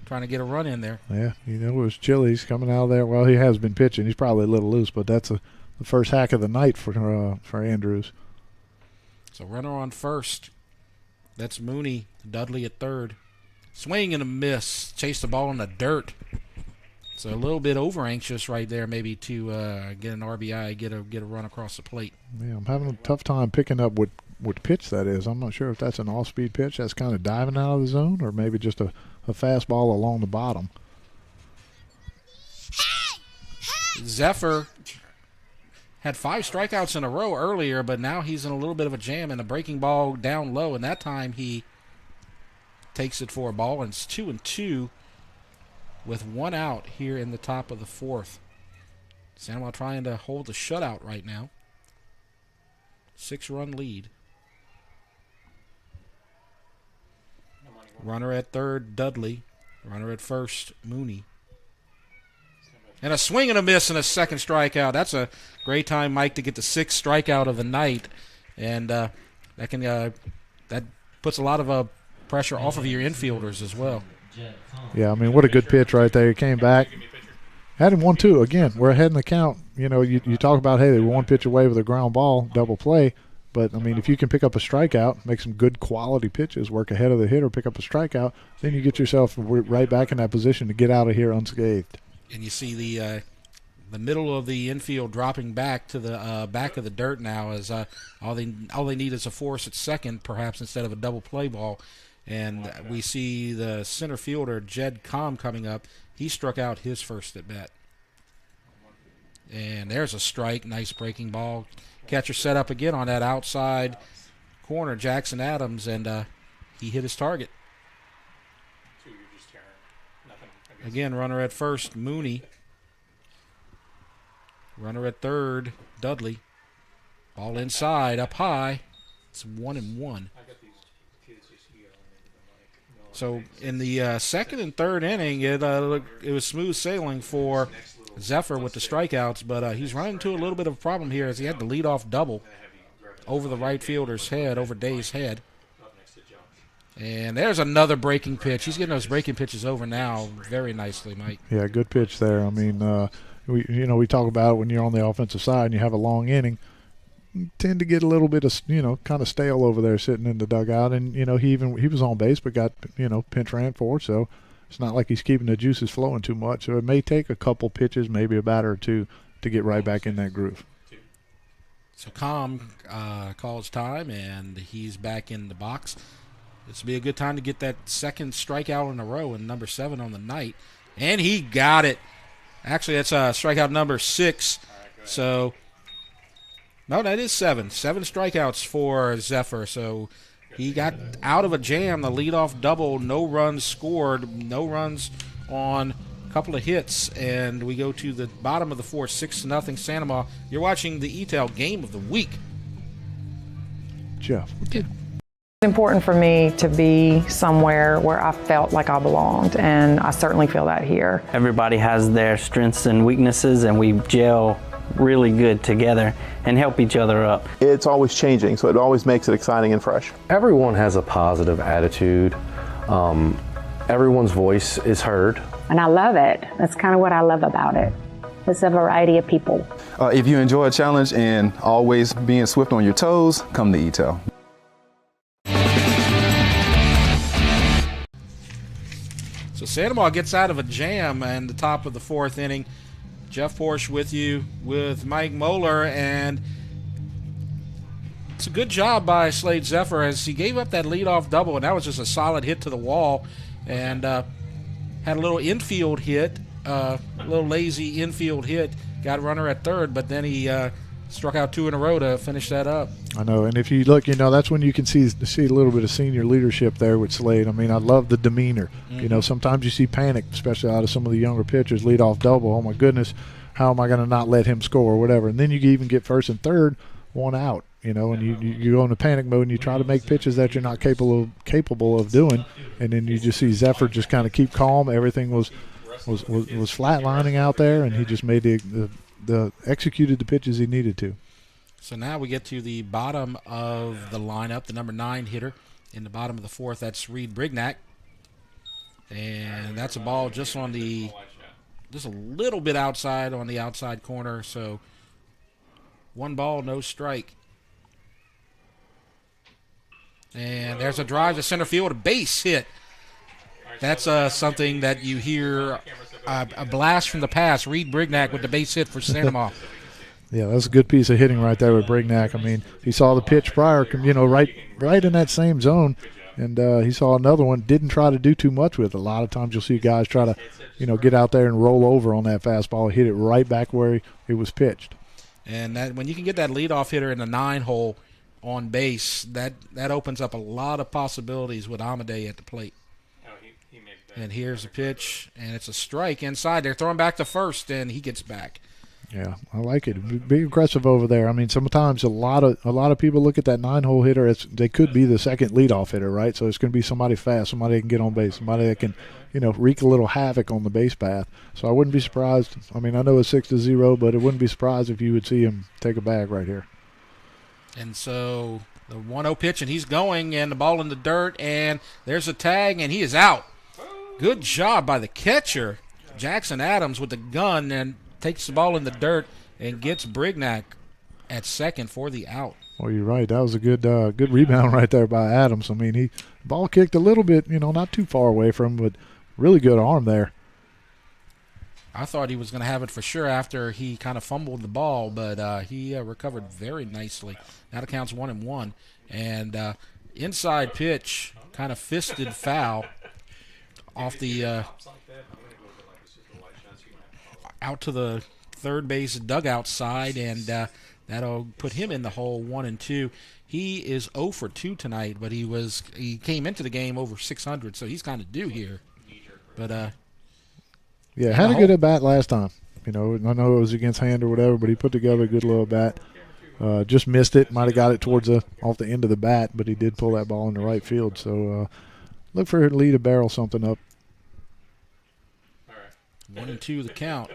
[SPEAKER 1] trying to get a run in there.
[SPEAKER 2] Yeah, you know, it was chilly. He's coming out of there. Well, he has been pitching. He's probably a little loose, but that's the first hack of the night for Andrews.
[SPEAKER 1] So runner on first. That's Mooney. Dudley at third. Swing and a miss. Chase the ball in the dirt. So a little bit over anxious right there, maybe to get an RBI, get a run across the plate.
[SPEAKER 2] Yeah, I'm having a tough time picking up what pitch that is. I'm not sure if that's an off-speed pitch that's kind of diving out of the zone, or maybe just a fastball along the bottom.
[SPEAKER 1] Zephyr had 5 strikeouts in a row earlier, but now he's in a little bit of a jam, and a breaking ball down low, and that time he takes it for a ball, and it's 2-2 with 1 out here in the top of the 4th. San Juan trying to hold the shutout right now. 6-run lead. Runner at third, Dudley. Runner at first, Mooney. And a swing and a miss and a second strikeout. That's a great time, Mike, to get the 6th strikeout of the night, and that puts a lot of pressure off of your infielders as well.
[SPEAKER 2] Yeah, I mean, what a good pitch right there. He came back, had him 1-2. Again, we're ahead in the count. You know, you talk about, hey, they were 1 pitch away with a ground ball, double play. But, I mean, if you can pick up a strikeout, make some good quality pitches, work ahead of the hitter, pick up a strikeout, then you get yourself right back in that position to get out of here unscathed.
[SPEAKER 1] And you see the middle of the infield dropping back to the back of the dirt now, as all they need is a force at second, perhaps, instead of a double play ball. And we see the center fielder, Jed Comm, coming up. He struck out his first at bat. And there's a strike. Nice breaking ball. Catcher set up again on that outside corner, Jackson Adams, and he hit his target. Again, runner at first, Mooney. Runner at third, Dudley. Ball inside, up high. It's 1-1. So in the second and third inning, it was smooth sailing for Zephyr with the strikeouts, but he's running into a little bit of a problem here, as he had the leadoff double over the right fielder's head, over Day's head. And there's another breaking pitch. He's getting those breaking pitches over now very nicely, Mike.
[SPEAKER 2] Yeah, good pitch there. I mean, we talk about it when you're on the offensive side and you have a long inning. You tend to get a little bit of, kind of stale over there sitting in the dugout. And, he was on base but got, pinch ran for. So it's not like he's keeping the juices flowing too much. So it may take a couple pitches, maybe a batter or two, to get right back in that groove.
[SPEAKER 1] So Comm calls time, and he's back in the box. This will be a good time to get that second strikeout in a row, and number 7 on the night. And he got it. Actually, that's strikeout number 6. So, no, that is 7. 7 strikeouts for Zephyr. So he got out of a jam, the leadoff double, no runs scored, no runs on a couple of hits. And we go to the bottom of the 4th, 6-0 Santa Maria. You're watching the ETEL Game of the Week.
[SPEAKER 2] Jeff.
[SPEAKER 4] It's important for me to be somewhere where I felt like I belonged, and I certainly feel that here.
[SPEAKER 5] Everybody has their strengths and weaknesses, and we gel really good together and help each other up.
[SPEAKER 6] It's always changing, so it always makes it exciting and fresh.
[SPEAKER 7] Everyone has a positive attitude. Everyone's voice is heard.
[SPEAKER 8] And I love it. That's kind of what I love about it. It's a variety of people.
[SPEAKER 9] If you enjoy a challenge and always being swift on your toes, come to ETEL.
[SPEAKER 1] So Santa Maria gets out of a jam in the top of the 4th inning. Jeff Porsche with you with Mike Moeller, and it's a good job by Slade Zephyr, as he gave up that leadoff double, and that was just a solid hit to the wall, and had a little infield hit, a little lazy infield hit, got a runner at third, but then he struck out 2 in a row to finish that up.
[SPEAKER 2] I know, and if you look, that's when you can see a little bit of senior leadership there with Slade. I mean, I love the demeanor.
[SPEAKER 1] Mm-hmm.
[SPEAKER 2] Sometimes you see panic, especially out of some of the younger pitchers, lead off double. Oh my goodness, how am I going to not let him score or whatever? And then you can even get first and third, 1 out. And you go into panic mode and you try to make pitches that you're not capable of doing, and then you just see Zephyr just kind of keep calm. Everything was flatlining out there, and he just made the executed the pitches he needed to.
[SPEAKER 1] So now we get to the bottom of the lineup, the number 9 hitter in the bottom of the 4th. That's Reed Brignac. And that's a ball just a little bit outside on the outside corner. So 1 ball, no strike. And there's a drive to center field, a base hit. That's something that you hear, a blast from the past. Reed Brignac with the base hit for Denham.
[SPEAKER 2] Yeah, that's a good piece of hitting right there with Brignac. I mean, he saw the pitch prior, right in that same zone, and he saw another one. Didn't try to do too much with it. A lot of times you'll see guys try to, get out there and roll over on that fastball, hit it right back where it was pitched.
[SPEAKER 1] And that when you can get that leadoff hitter in the 9-hole on base, that opens up a lot of possibilities with Amadei at the plate. And here's a pitch, and it's a strike inside. They're throwing back to first, and he gets back.
[SPEAKER 2] Yeah, I like it. Be aggressive over there. I mean, sometimes a lot of people look at that 9-hole hitter as they could be the second leadoff hitter, right? So it's going to be somebody fast, somebody that can get on base, somebody that can, wreak a little havoc on the base path. So I wouldn't be surprised. I mean, I know it's 6-0, but it wouldn't be surprised if you would see him take a bag right here. And
[SPEAKER 1] so the 1-0 pitch, and he's going, and the ball in the dirt, and there's a tag, and he is out. Good job by the catcher, Jackson Adams, with the gun, and takes the ball in the dirt and gets Brignac at second for the out.
[SPEAKER 2] Well, you're right. That was a good rebound right there by Adams. I mean, ball kicked a little bit, not too far away from him, but really good arm there.
[SPEAKER 1] I thought he was going to have it for sure after he kind of fumbled the ball, but he recovered very nicely. Now the count's 1-1. And inside pitch, kind of fisted foul off the out to the third base dugout side, and that'll put him in the hole 1-2. He is 0 for 2 tonight, but he came into the game over 600, so he's kind of due here. But
[SPEAKER 2] yeah, had a good at bat last time. I know it was against Hand or whatever, but he put together a good little bat. Just missed it. Might have got it towards off the end of the bat, but he did pull that ball in the right field. So look for Lee to barrel something up.
[SPEAKER 1] 1-2 the count.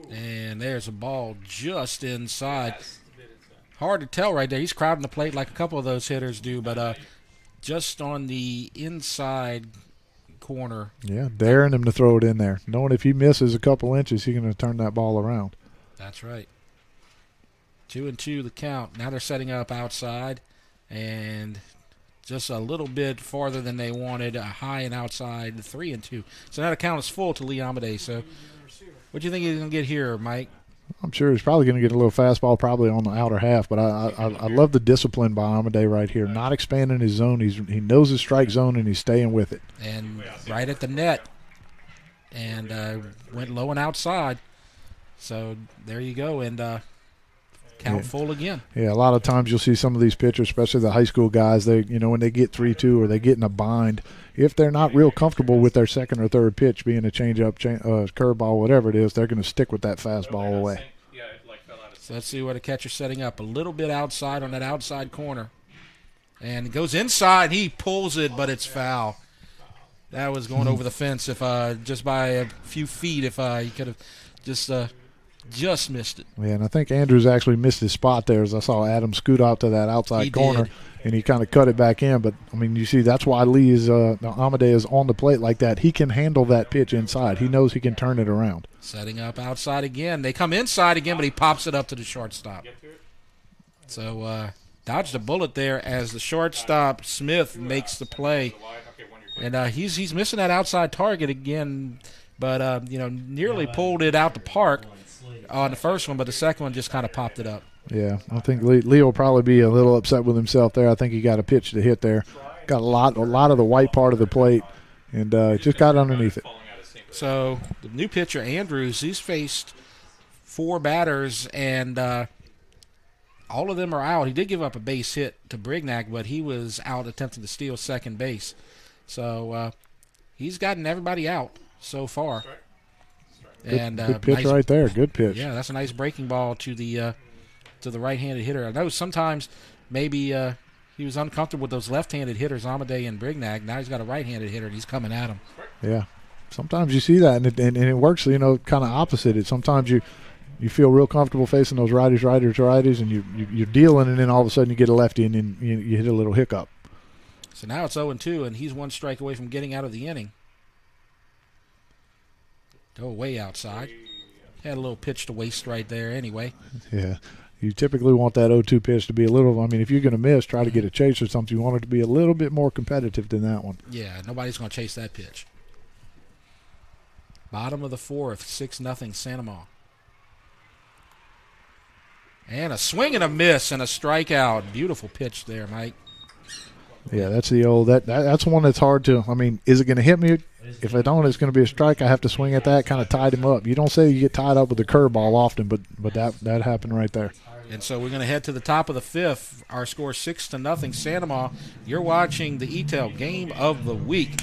[SPEAKER 1] And there's a ball just inside. Hard to tell right there. He's crowding the plate like a couple of those hitters do, but just on the inside corner.
[SPEAKER 2] Yeah, daring him to throw it in there. Knowing if he misses a couple inches, he's going to turn that ball around.
[SPEAKER 1] That's right. 2-2 the count. Now they're setting up outside, and just a little bit farther than they wanted, a high and outside, 3-2. So now the count is full to Lee Amadei. So what do you think he's going to get here, Mike?
[SPEAKER 2] I'm sure he's probably going to get a little fastball probably on the outer half, but I love the discipline by Amadei right here, not expanding his zone. He knows his strike zone, and he's staying with it.
[SPEAKER 1] And right at the net, and went low and outside. So there you go, and count full again.
[SPEAKER 2] Yeah, a lot of times you'll see some of these pitchers, especially the high school guys, they when they get 3-2 or they get in a bind, if they're not real comfortable with their second or third pitch being a changeup, curveball, whatever it is, they're going to stick with that fastball away.
[SPEAKER 1] So let's see what the catcher's setting up. A little bit outside on that outside corner. And it goes inside. He pulls it, but it's foul. That was going over the fence if just by a few feet if he could have just missed it.
[SPEAKER 2] Yeah, and I think Andrews actually missed his spot there as I saw Adam scoot out to that outside corner. And he kind of cut it back in. But, I mean, you see that's why Amadei is on the plate like that. He can handle that pitch inside. He knows he can turn it around.
[SPEAKER 1] Setting up outside again. They come inside again, but he pops it up to the shortstop. So dodged a bullet there as the shortstop, Smith, makes the play. And he's missing that outside target again, but, nearly pulled it out the park on the first one, but the second one just kind of popped it up.
[SPEAKER 2] Yeah, I think Lee will probably be a little upset with himself there. I think he got a pitch to hit there. Got a lot of the white part of the plate, and just got underneath it.
[SPEAKER 1] So the new pitcher, Andrews, he's faced 4 batters, and all of them are out. He did give up a base hit to Brignac, but he was out attempting to steal second base. So he's gotten everybody out so far.
[SPEAKER 2] Good pitch right there. Good pitch.
[SPEAKER 1] Yeah, that's a nice breaking ball to the right-handed hitter. I know sometimes maybe he was uncomfortable with those left-handed hitters, Amadei and Brignac. Now he's got a right-handed hitter, and he's coming at him.
[SPEAKER 2] Yeah. Sometimes you see that, and it works, kind of opposite. Sometimes you feel real comfortable facing those righties, and you're dealing, and then all of a sudden you get a lefty, and then you hit a little hiccup.
[SPEAKER 1] So now it's 0-2, and he's one strike away from getting out of the inning. Go way outside. Had a little pitch to waste right there anyway.
[SPEAKER 2] Yeah. You typically want that 0-2 pitch to be a little, I mean, if you're going to miss, try to get a chase or something. You want it to be a little bit more competitive than that one.
[SPEAKER 1] Yeah, nobody's going to chase that pitch. Bottom of the fourth, 6-0 Santa Maria. And a swing and a miss and a strikeout. Beautiful pitch there, Mike.
[SPEAKER 2] Yeah, that's the old that's one that's hard to. I mean, is it going to hit me? If I don't, it's going to be a strike. I have to swing at that. Kind of tied him up. You don't say you get tied up with the curveball often, but that happened right there.
[SPEAKER 1] And so we're going to head to the top of the fifth. Our score 6-0 Santa Maria. You're watching the ETEL Game of the Week.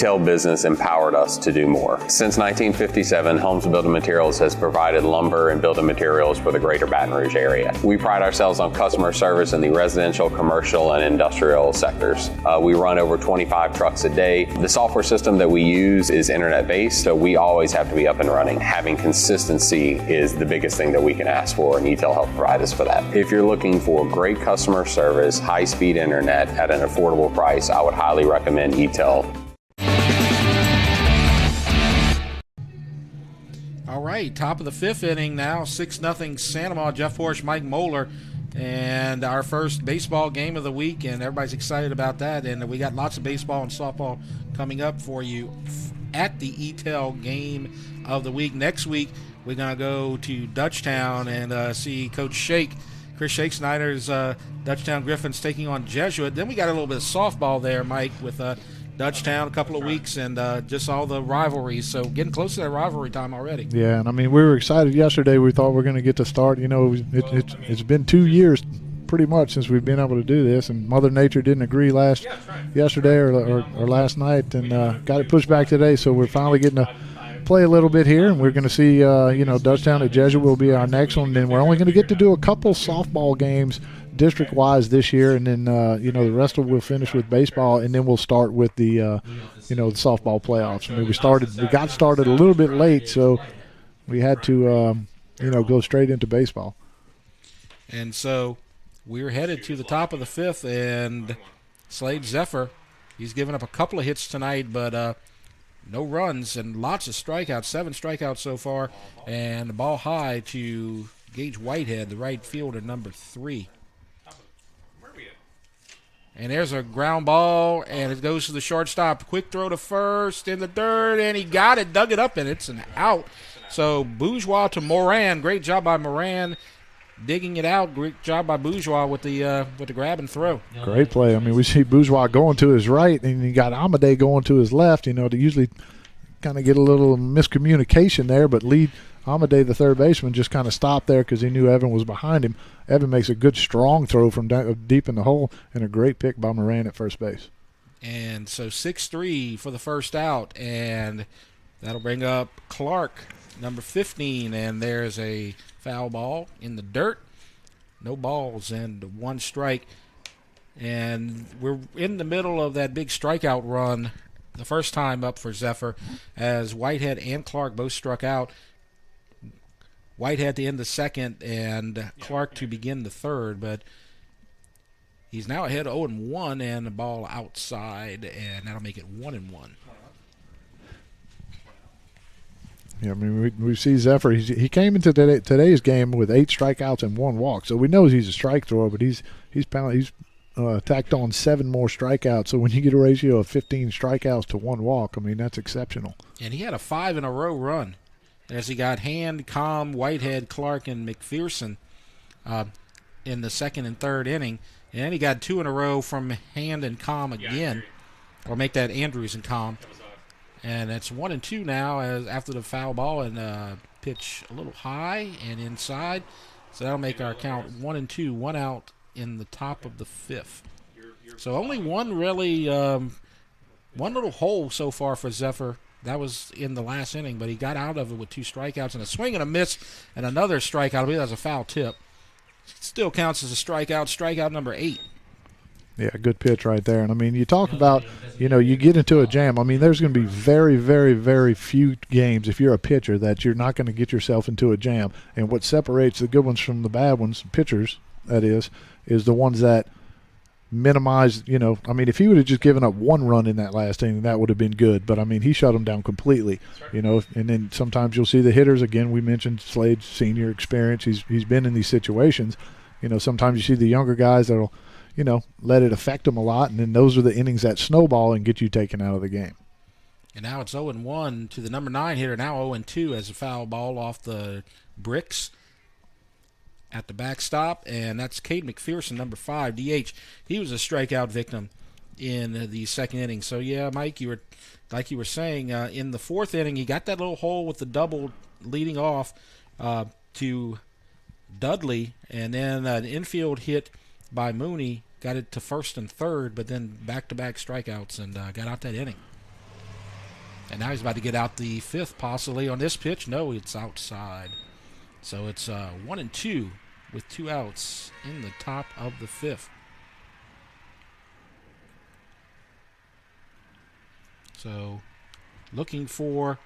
[SPEAKER 12] Retail business empowered us to do more. Since 1957, Holmes Building Materials has provided lumber and building materials for the greater Baton Rouge area. We pride ourselves on customer service in the residential, commercial, and industrial sectors. We run over 25 trucks a day. The software system that we use is internet-based, so we always have to be up and running. Having consistency is the biggest thing that we can ask for, and ETEL helps provide us for that. If you're looking for great customer service, high-speed internet at an affordable price, I would highly recommend ETEL.
[SPEAKER 1] All right, top of the fifth inning now, 6-0 Santa Maria. Jeff Horsch, Mike Moeller, and our first baseball game of the week, and everybody's excited about that. And we got lots of baseball and softball coming up for you at the ETEL Game of the Week. Next week, we're going to go to Dutchtown and see Coach Shake, Chris Shake Snyder's Dutchtown Griffins taking on Jesuit. Then we got a little bit of softball there, Mike, with Dutchtown a couple of weeks, and just all the rivalries. So getting close to that rivalry time already.
[SPEAKER 2] Yeah, and I mean, we were excited yesterday. We thought we were going to get to start. You know, it's been 2 years pretty much since we've been able to do this, and Mother Nature didn't agree yesterday or last night, and got it pushed back today. So we're finally getting to play a little bit here, and we're going to see, Dutchtown at Jesuit will be our next one. And then we're only going to get to do a couple softball games district-wise this year, and then the rest of we'll finish with baseball, and then we'll start with the the softball playoffs. I mean, we got started a little bit late, so we had to go straight into baseball.
[SPEAKER 1] And so we're headed to the top of the fifth, and Slade Zephyr, he's given up a couple of hits tonight, but no runs and lots of strikeouts, 7 strikeouts so far, and the ball high to Gage Whitehead, the right fielder, number 3. And there's a ground ball, and it goes to the shortstop. Quick throw to first in the dirt, and he got it, dug it up, and it's an out. So Bourgeois to Moran. Great job by Moran digging it out. Great job by Bourgeois with the grab and throw.
[SPEAKER 2] Great play. I mean, we see Bourgeois going to his right, and you got Amade going to his left. To usually kind of get a little miscommunication there, but lead Amade, the third baseman, just kind of stopped there because he knew Evan was behind him. Evan makes a good strong throw from deep in the hole, and a great pick by Moran at first base.
[SPEAKER 1] And so 6-3 for the first out, and that'll bring up Clark, number 15, and there's a foul ball in the dirt. No balls and 1 strike. And we're in the middle of that big strikeout run the first time up for Zephyr, as Whitehead and Clark both struck out. Whitehead to end the second, and Clark to begin the third, but he's now ahead 0-1, and the ball outside, and that'll make it 1-1.
[SPEAKER 2] Yeah, I mean, we see Zephyr. He came into today's game with 8 strikeouts and 1 walk, so we know he's a strike thrower, but he's tacked on 7 more strikeouts. So when you get a ratio of 15 strikeouts to 1 walk, I mean, that's exceptional.
[SPEAKER 1] And he had a 5-in-a-row run, as he got Hand, Comm, Whitehead, Clark, and McPherson in the second and third inning. And then he got 2 in a row from Hand and Comm again, or make that Andrews and Comm. And it's 1-2 now after the foul ball and pitch a little high and inside. So that'll make our count 1-2, 1 out in the top of the fifth. So only one really, one little hole so far for Zephyr. That was in the last inning, but he got out of it with 2 strikeouts and a swing and a miss and another strikeout. I believe that was a foul tip. Still counts as a strikeout number 8.
[SPEAKER 2] Yeah, good pitch right there. And, I mean, you talk about, you get into a jam. I mean, there's going to be very, very, very few games, if you're a pitcher, that you're not going to get yourself into a jam. And what separates the good ones from the bad ones, pitchers, that is the ones that minimize, I mean, if he would have just given up one run in that last inning, that would have been good. But, I mean, he shut him down completely, and then sometimes you'll see the hitters. Again, we mentioned Slade's senior experience. He's been in these situations. Sometimes you see the younger guys that'll, let it affect them a lot, and then those are the innings that snowball and get you taken out of the game.
[SPEAKER 1] And now it's 0-1 to the number 9 hitter. Now 0-2 as a foul ball off the bricks at the backstop, and that's Cade McPherson, number 5, DH. He was a strikeout victim in the second inning. So yeah, Mike, you were saying, in the fourth inning, he got that little hole with the double leading off to Dudley, and then an infield hit by Mooney got it to first and third, but then back-to-back strikeouts and got out that inning. And now he's about to get out the fifth, possibly on this pitch. No, it's outside. So it's 1-2 with 2 outs in the top of the fifth. So looking for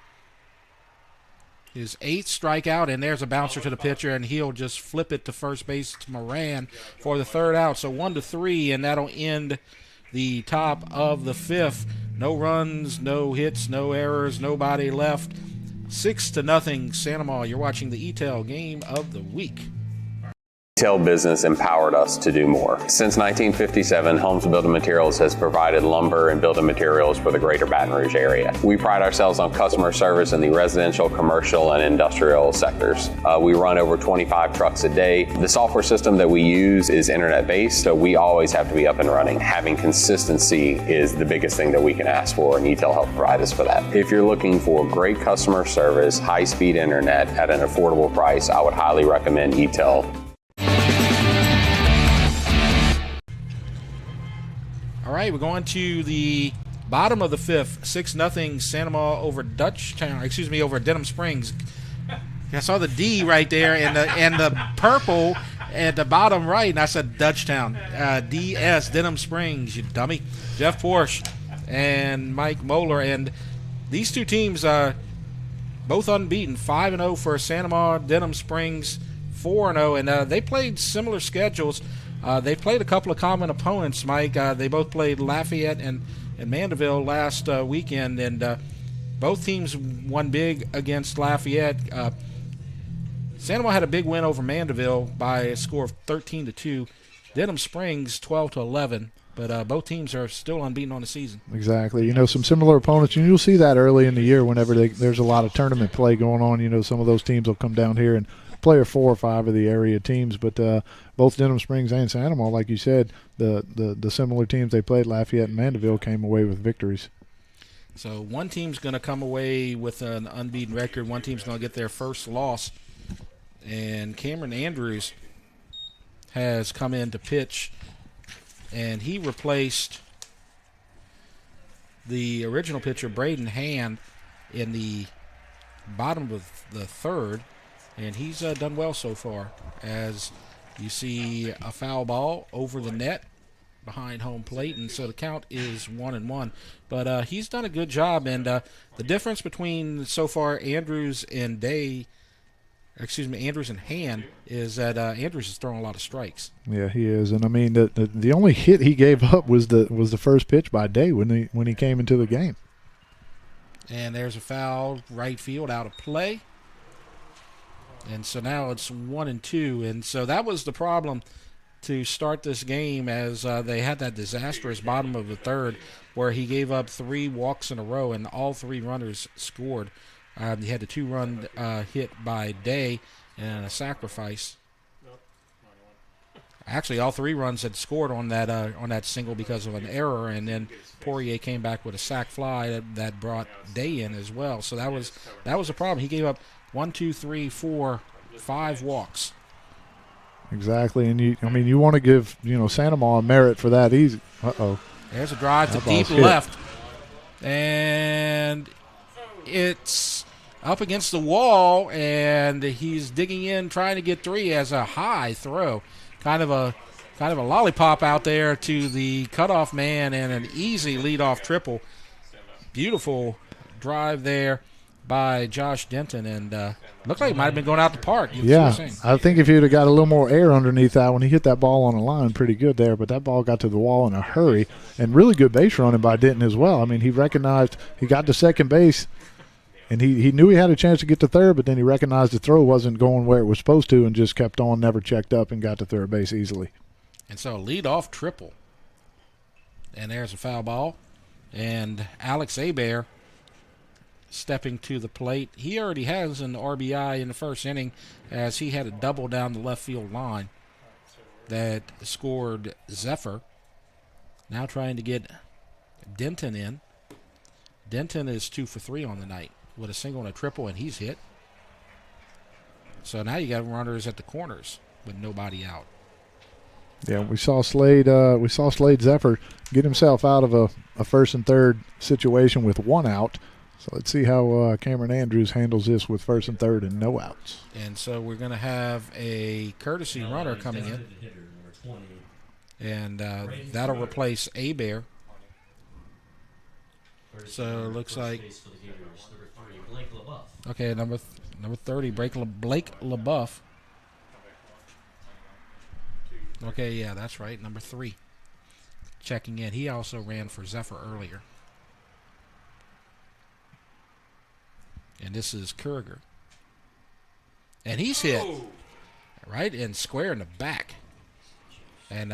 [SPEAKER 1] his 8th strikeout, and there's a bouncer to the pitcher, and he'll just flip it to first base to Moran for the 3rd out. So 1-3, and that'll end the top of the fifth. No runs, no hits, no errors, nobody left. 6-0 Santa Maria. You're watching the E-Tel Game of the Week.
[SPEAKER 12] Retail business empowered us to do more. Since 1957, Holmes Building Materials has provided lumber and building materials for the greater Baton Rouge area. We pride ourselves on customer service in the residential, commercial, and industrial sectors. We run over 25 trucks a day. The software system that we use is internet-based, so we always have to be up and running. Having consistency is the biggest thing that we can ask for, and E-Tel helps provide us for that. If you're looking for great customer service, high-speed internet at an affordable price, I would highly recommend E-Tel.
[SPEAKER 1] All right, we're going to the bottom of the fifth. 6-0 Santa Maria over over Denham Springs. I saw the D right there and the purple at the bottom right, and I said Dutchtown. DS, Denham Springs, you dummy. Jeff Porsche and Mike Moeller. And these two teams are both unbeaten. 5-0 for Santa Maria, Denham Springs 4-0. And they played similar schedules. They played a couple of common opponents, Mike. They both played Lafayette and Mandeville last weekend, and both teams won big against Lafayette. Santa Maria had a big win over Mandeville by a score of 13-2. Denham Springs 12-11, but both teams are still unbeaten on the season.
[SPEAKER 2] Exactly. Some similar opponents, and you'll see that early in the year whenever there's a lot of tournament play going on. Some of those teams will come down here and play 4 or 5 of the area teams, but both Denham Springs and Santa Maria, like you said, the similar teams they played, Lafayette and Mandeville, came away with victories.
[SPEAKER 1] So one team's going to come away with an unbeaten record. One team's going to get their first loss. And Cameron Andrews has come in to pitch, and he replaced the original pitcher, Braden Hand, in the bottom of the 3rd. And he's done well so far, as you see a foul ball over the net behind home plate, and so the count is 1-1. But he's done a good job, and the difference between so far Andrews and Andrews and Hand is that Andrews is throwing a lot of strikes.
[SPEAKER 2] Yeah, he is, and I mean the only hit he gave up was the first pitch by Day when he came into the game.
[SPEAKER 1] And there's a foul right field out of play. And so now it's 1-2, and so that was the problem to start this game, as they had that disastrous bottom of the 3rd where he gave up 3 walks in a row, and all 3 runners scored. He had a 2-run hit by Day and a sacrifice. Actually, all 3 runs had scored on that single because of an error, and then Poirier came back with a sac fly that brought Day in as well. So that was a problem. He gave up 1, 2, 3, 4, 5 walks.
[SPEAKER 2] Exactly, and you want to give Santa Maria merit for that.
[SPEAKER 1] There's a drive to deep left, and it's up against the wall, and he's digging in, trying to get 3 as a high throw, kind of a lollipop out there to the cutoff man, and an easy leadoff triple. Beautiful drive there by Josh Denton, and looked like it might have been going out the park.
[SPEAKER 2] Yeah, I think if he would have got a little more air underneath that one, he hit that ball on the line pretty good there, but that ball got to the wall in a hurry, and really good base running by Denton as well. I mean, he recognized he got to second base, and he knew he had a chance to get to third, but then he recognized the throw wasn't going where it was supposed to and just kept on, never checked up, and got to third base easily.
[SPEAKER 1] And so a leadoff triple. And there's a foul ball. And Alex Hebert stepping to the plate. He already has an RBI in the first inning as he had a double down the left field line that scored Zephyr. Now trying to get Denton in. Denton is 2 for 3 on the night with a single and a triple, and he's hit. So now you got runners at the corners with nobody out.
[SPEAKER 2] Yeah, we saw Slade Zephyr get himself out of a first and third situation with one out. So let's see how Cameron Andrews handles this with first and third and no outs.
[SPEAKER 1] And so we're going to have a courtesy runner coming in. And that'll replace Hebert. So it looks like, okay, number 30, Blake LaBeouf. Okay, yeah, that's right, number 3. Checking in. He also ran for Zephyr earlier. And this is Kurger. And he's hit right in square in the back. And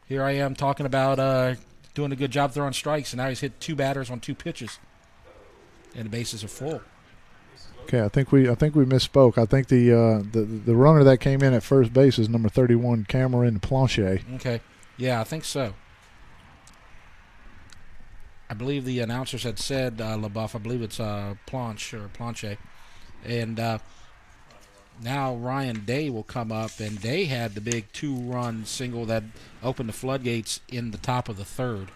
[SPEAKER 1] here I am talking about doing a good job throwing strikes, and now he's hit 2 batters on 2 pitches. And the bases are full.
[SPEAKER 2] Okay, I think we misspoke. I think the runner that came in at first base is number 31, Cameron Planchet.
[SPEAKER 1] Okay, yeah, I think so. I believe the announcers had said LaBeouf. I believe it's Planchet. And now Ryan Day will come up, and Day had the big 2-run single that opened the floodgates in the top of the third.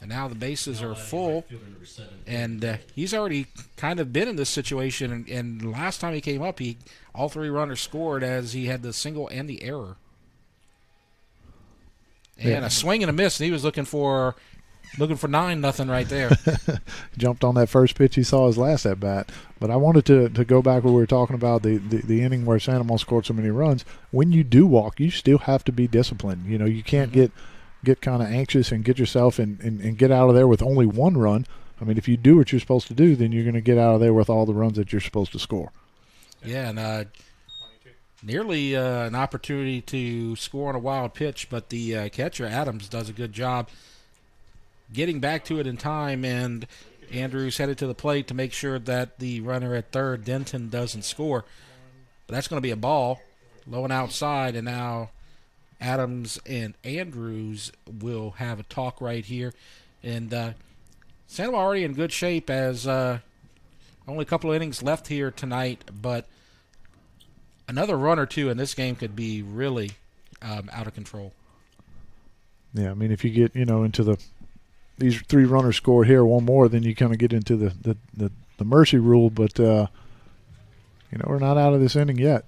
[SPEAKER 1] And now the bases are full, and he's already kind of been in this situation. And last time he came up, all 3 runners scored as he had the single and the error. And a swing and a miss, and he was looking for 9-0 right there.
[SPEAKER 2] Jumped on that first pitch he saw his last at bat. But I wanted to go back where we were talking about the inning where Sandoval scored so many runs. When you do walk, you still have to be disciplined. You know, you can't get kind of anxious and get yourself and get out of there with only 1 run. I mean, if you do what you're supposed to do, then you're going to get out of there with all the runs that you're supposed to score.
[SPEAKER 1] Yeah, and nearly an opportunity to score on a wild pitch, but the catcher, Adams, does a good job getting back to it in time, and Andrews headed to the plate to make sure that the runner at third, Denton, doesn't score. But that's going to be a ball, low and outside, and now Adams and Andrews will have a talk right here. And Sandoval already in good shape as only a couple of innings left here tonight, but another run or 2 in this game could be really out of control.
[SPEAKER 2] Yeah, I mean, if you get, into these 3 runners score here, 1 more, then you kind of get into the mercy rule, but, we're not out of this inning yet.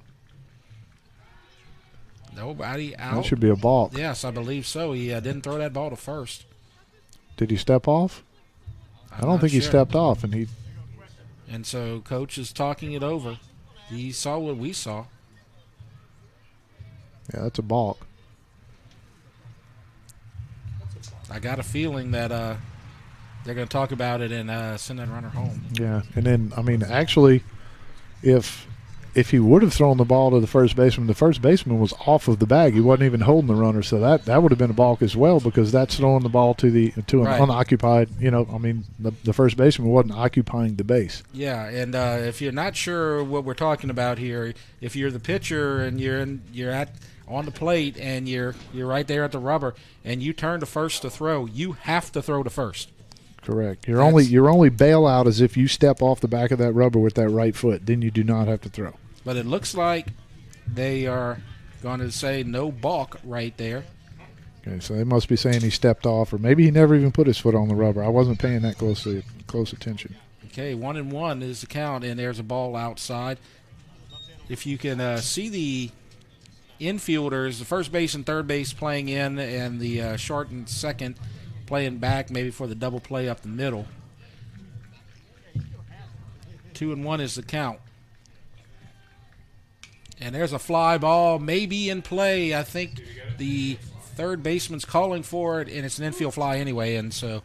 [SPEAKER 1] Nobody out.
[SPEAKER 2] That should be a balk.
[SPEAKER 1] Yes, I believe so. He didn't throw that ball to first.
[SPEAKER 2] Did he step off? I don't think he stepped off.
[SPEAKER 1] And so Coach is talking it over. He saw what we saw.
[SPEAKER 2] Yeah, that's a balk.
[SPEAKER 1] I got a feeling that they're going to talk about it and send that runner home.
[SPEAKER 2] Yeah, and then, I mean, actually, if he would have thrown the ball to the first baseman was off of the bag. He wasn't even holding the runner, so that would have been a balk as well, because that's throwing the ball to an
[SPEAKER 1] right.
[SPEAKER 2] Unoccupied. The first baseman wasn't occupying the base.
[SPEAKER 1] Yeah, and if you're not sure what we're talking about here, if you're the pitcher and you're on the plate and you're right there at the rubber and you turn to first to throw, you have to throw to first.
[SPEAKER 2] Correct. Your only bailout is if you step off the back of that rubber with that right foot. Then you do not have to throw.
[SPEAKER 1] But it looks like they are going to say no balk right there.
[SPEAKER 2] Okay, so they must be saying he stepped off, or maybe he never even put his foot on the rubber. I wasn't paying that close attention.
[SPEAKER 1] Okay, 1-1 is the count, and there's a ball outside. If you can see the infielders, the first base and third base playing in, and the short and second playing back, maybe for the double play up the middle. 2-1 is the count. And there's a fly ball, maybe in play. I think the third baseman's calling for it, and it's an infield fly anyway, and so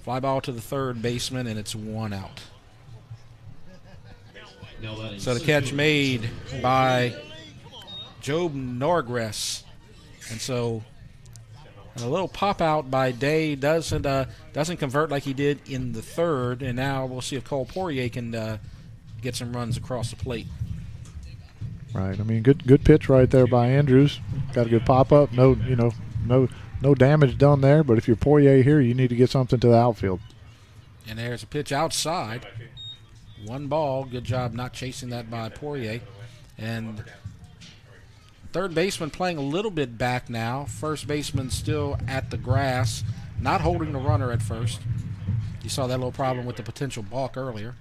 [SPEAKER 1] fly ball to the third baseman, and it's 1 out. So the catch made by Job Norgress, and so a little pop out by Day doesn't convert like he did in the third, and now we'll see if Cole Poirier can get some runs across the plate.
[SPEAKER 2] Right. I mean, good pitch right there by Andrews. Got a good pop up. No damage done there. But if you're Poirier here, you need to get something to the outfield.
[SPEAKER 1] And there's a pitch outside. 1 ball. Good job not chasing that by Poirier. And third baseman playing a little bit back now. First baseman still at the grass, not holding the runner at first. You saw that little problem with the potential balk earlier.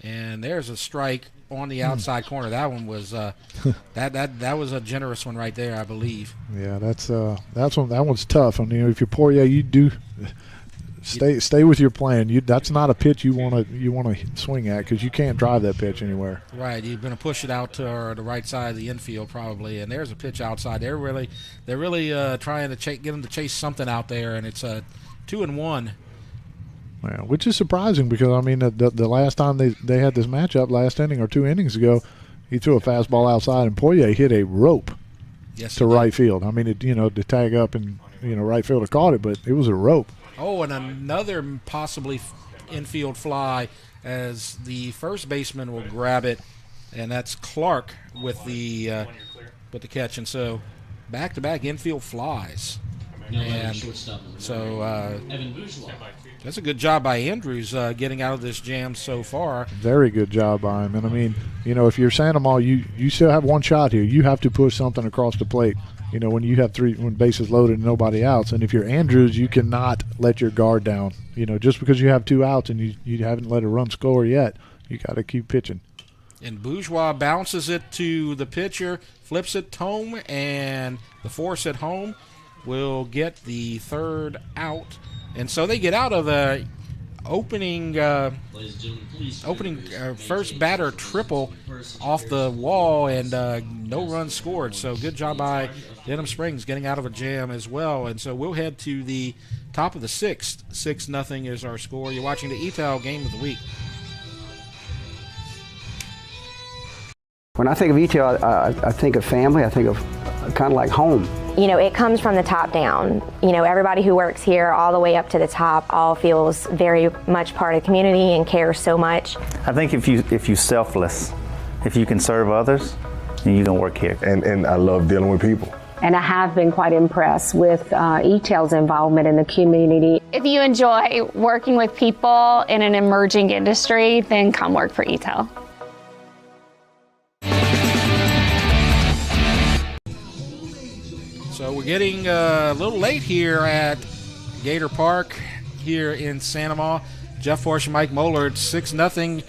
[SPEAKER 1] And there's a strike on the outside corner. That one was that was a generous one right there, I believe.
[SPEAKER 2] Yeah, that one's tough. I mean, if you're Poirier, you do stay with your plan. That's not a pitch you want to swing at because you can't drive that pitch anywhere.
[SPEAKER 1] Right, you're going to push it out to the right side of the infield probably. And there's a pitch outside. They're really trying to get him to chase something out there, and it's a 2-1.
[SPEAKER 2] Yeah, which is surprising because, I mean, the last time they had this matchup last inning or 2 innings ago, he threw a fastball outside and Poirier hit a rope to right field. I mean, to tag up and, right fielder caught it, but it was a rope.
[SPEAKER 1] Oh, and another possibly infield fly as the first baseman will grab it, and that's Clark with the catch. And so back-to-back infield flies. And so that's a good job by Andrews getting out of this jam so far.
[SPEAKER 2] Very good job by him. And, I mean, if you're Santa Ma, you still have 1 shot here. You have to push something across the plate, when you have when bases loaded and nobody outs. And if you're Andrews, you cannot let your guard down. Just because you have 2 outs and you haven't let a run score yet, you got to keep pitching.
[SPEAKER 1] And Bourgeois bounces it to the pitcher, flips it home, and the force at home will get the third out. And so they get out of the opening first batter triple off the wall, and no runs scored. So good job by Denham Springs getting out of a jam as well. And so we'll head to the top of the 6th. 6-0 is our score. You're watching the ETAL Game of the Week.
[SPEAKER 13] When I think of ETAL, I think of family. I think of kind of like home.
[SPEAKER 10] It comes from the top down. Everybody who works here all the way up to the top all feels very much part of the community and cares so much.
[SPEAKER 5] I think if you selfless, if you can serve others, then you can work here.
[SPEAKER 14] And I love dealing with people.
[SPEAKER 8] And I have been quite impressed with ETAL's involvement in the community.
[SPEAKER 15] If you enjoy working with people in an emerging industry, then come work for ETAL.
[SPEAKER 1] So we're getting a little late here at Gator Park here in Santa Ma. Jeff Forsh and Mike Moeller, it's 6-0.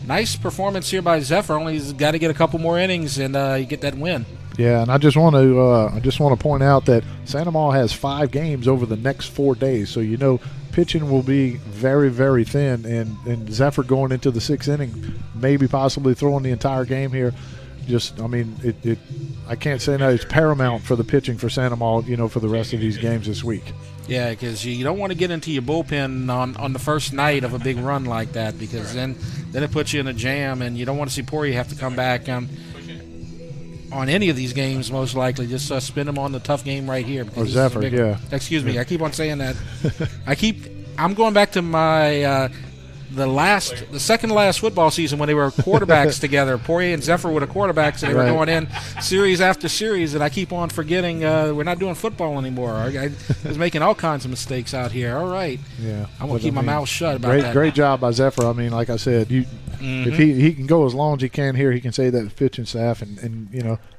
[SPEAKER 1] Nice performance here by Zephyr. Only he's got to get a couple more innings and you get that win.
[SPEAKER 2] Yeah, and I just want to point out that Santa Ma has 5 games over the next 4 days. So pitching will be very, very thin, and Zephyr going into the 6th inning, maybe possibly throwing the entire game here. I can't say no. It's paramount for the pitching for Santa Ma, for the rest of these games this week.
[SPEAKER 1] Yeah, because you don't want to get into your bullpen on the first night of a big run like that, because then it puts you in a jam, and you don't want to see Poirier have to come back on any of these games, most likely. Just spin him on the tough game right here.
[SPEAKER 2] Or Zephyr, yeah.
[SPEAKER 1] Excuse me, I keep on saying that. I'm going back to my the second to last football season when they were quarterbacks together. Poirier and Zephyr were the quarterbacks, and they were going in series after series, and I keep on forgetting we're not doing football anymore. I was making all kinds of mistakes out here. All right.
[SPEAKER 2] Yeah.
[SPEAKER 1] I'm going to keep my mouth shut about that.
[SPEAKER 2] Great job by Zephyr. I mean, like I said, if he can go as long as he can here, he can say that the pitching staff, and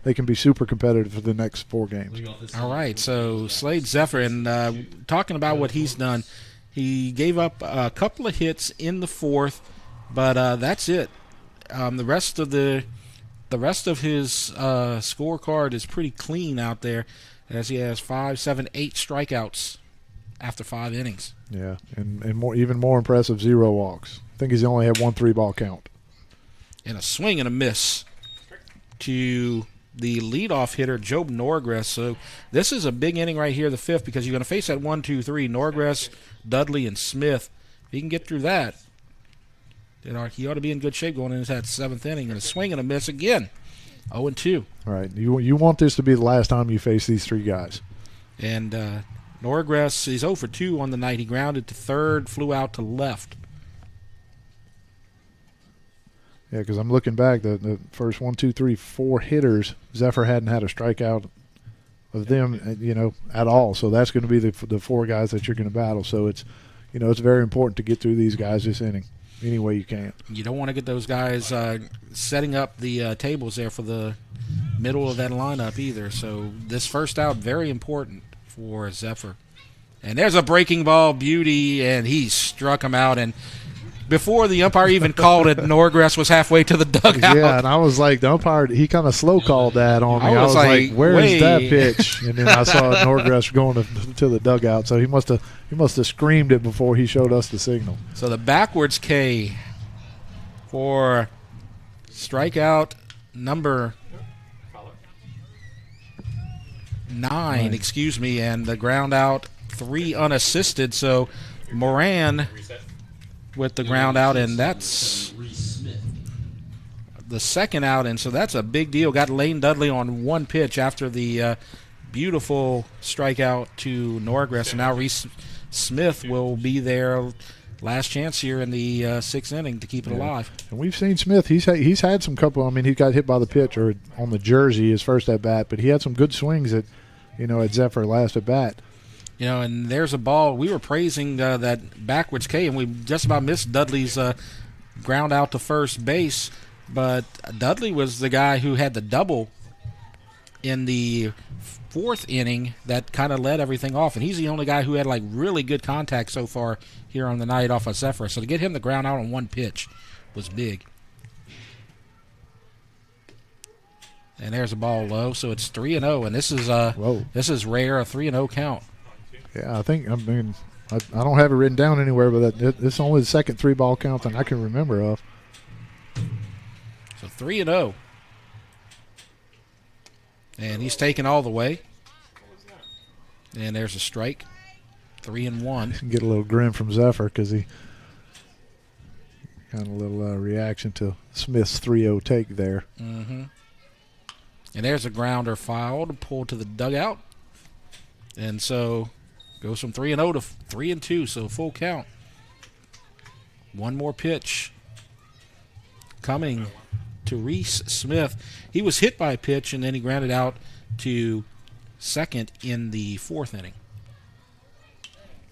[SPEAKER 2] they can be super competitive for the next 4 games.
[SPEAKER 1] All right. So Slade Zephyr, and talking about what he's done, he gave up a couple of hits in the 4th, but that's it. The rest of the the rest of his scorecard is pretty clean out there, as he has 5, 7, 8 strikeouts after 5 innings.
[SPEAKER 2] Yeah, and more, even more impressive, 0 walks. I think he's only had 1 3-ball count.
[SPEAKER 1] And a swing and a miss to the leadoff hitter, Job Norgress. So this is a big inning right here, the 5th, because you're going to face that 1, 2, 3, Norgress, Dudley, and Smith. If he can get through that, he ought to be in good shape going into that 7th inning. And a swing and a miss again, 0-2.
[SPEAKER 2] All right, you want this to be the last time you face these 3 guys.
[SPEAKER 1] And Norgress is 0 for 2 on the night. He grounded to third, flew out to left.
[SPEAKER 2] Yeah, because I'm looking back, the first 1, 2, 3, 4 hitters, Zephyr hadn't had a strikeout of them, at all. So that's going to be the 4 guys that you're going to battle. So it's, it's very important to get through these guys this inning any way you can.
[SPEAKER 1] You don't want to get those guys setting up the tables there for the middle of that lineup either. So this first out, very important for Zephyr. And there's a breaking ball beauty, and he struck him out. And before the umpire even called it, Norgress was halfway to the dugout.
[SPEAKER 2] Yeah, and I was like, the umpire, he kind of slow called that on me. I was like, where is that pitch? And then I saw Norgress going to the dugout. So he must have screamed it before he showed us the signal.
[SPEAKER 1] So the backwards K for strikeout number 9, excuse me, and the ground out 3 unassisted. So Moran with the ground out, and that's the second out, and so that's a big deal. Got Lane Dudley on 1 pitch after the beautiful strikeout to Norgress, and now Reese Smith will be there, last chance here in the 6th inning to keep it alive.
[SPEAKER 2] And we've seen Smith. He's had some couple. I mean, he got hit by the pitch or on the jersey his first at bat, but he had some good swings at Zephyr last at bat.
[SPEAKER 1] And there's a ball. We were praising that backwards K, and we just about missed Dudley's ground out to first base. But Dudley was the guy who had the double in the 4th inning that kind of led everything off. And he's the only guy who had, really good contact so far here on the night off of Zephyr. So to get him the ground out on 1 pitch was big. And there's a ball low, so it's 3-0. And this is rare, a 3-0 count.
[SPEAKER 2] Yeah, I don't have it written down anywhere, but it's only the second 3-ball count that I can remember of.
[SPEAKER 1] So 3-0. And he's taken all the way. And there's a strike. 3-1.
[SPEAKER 2] Get a little grin from Zephyr because he got a little reaction to Smith's 3-0 take there.
[SPEAKER 1] Mm-hmm. And there's a grounder fouled, pulled to the dugout. And so goes from 3-0 to 3-2, so full count. 1 more pitch coming to Reese Smith. He was hit by a pitch, and then he grounded out to second in the 4th inning.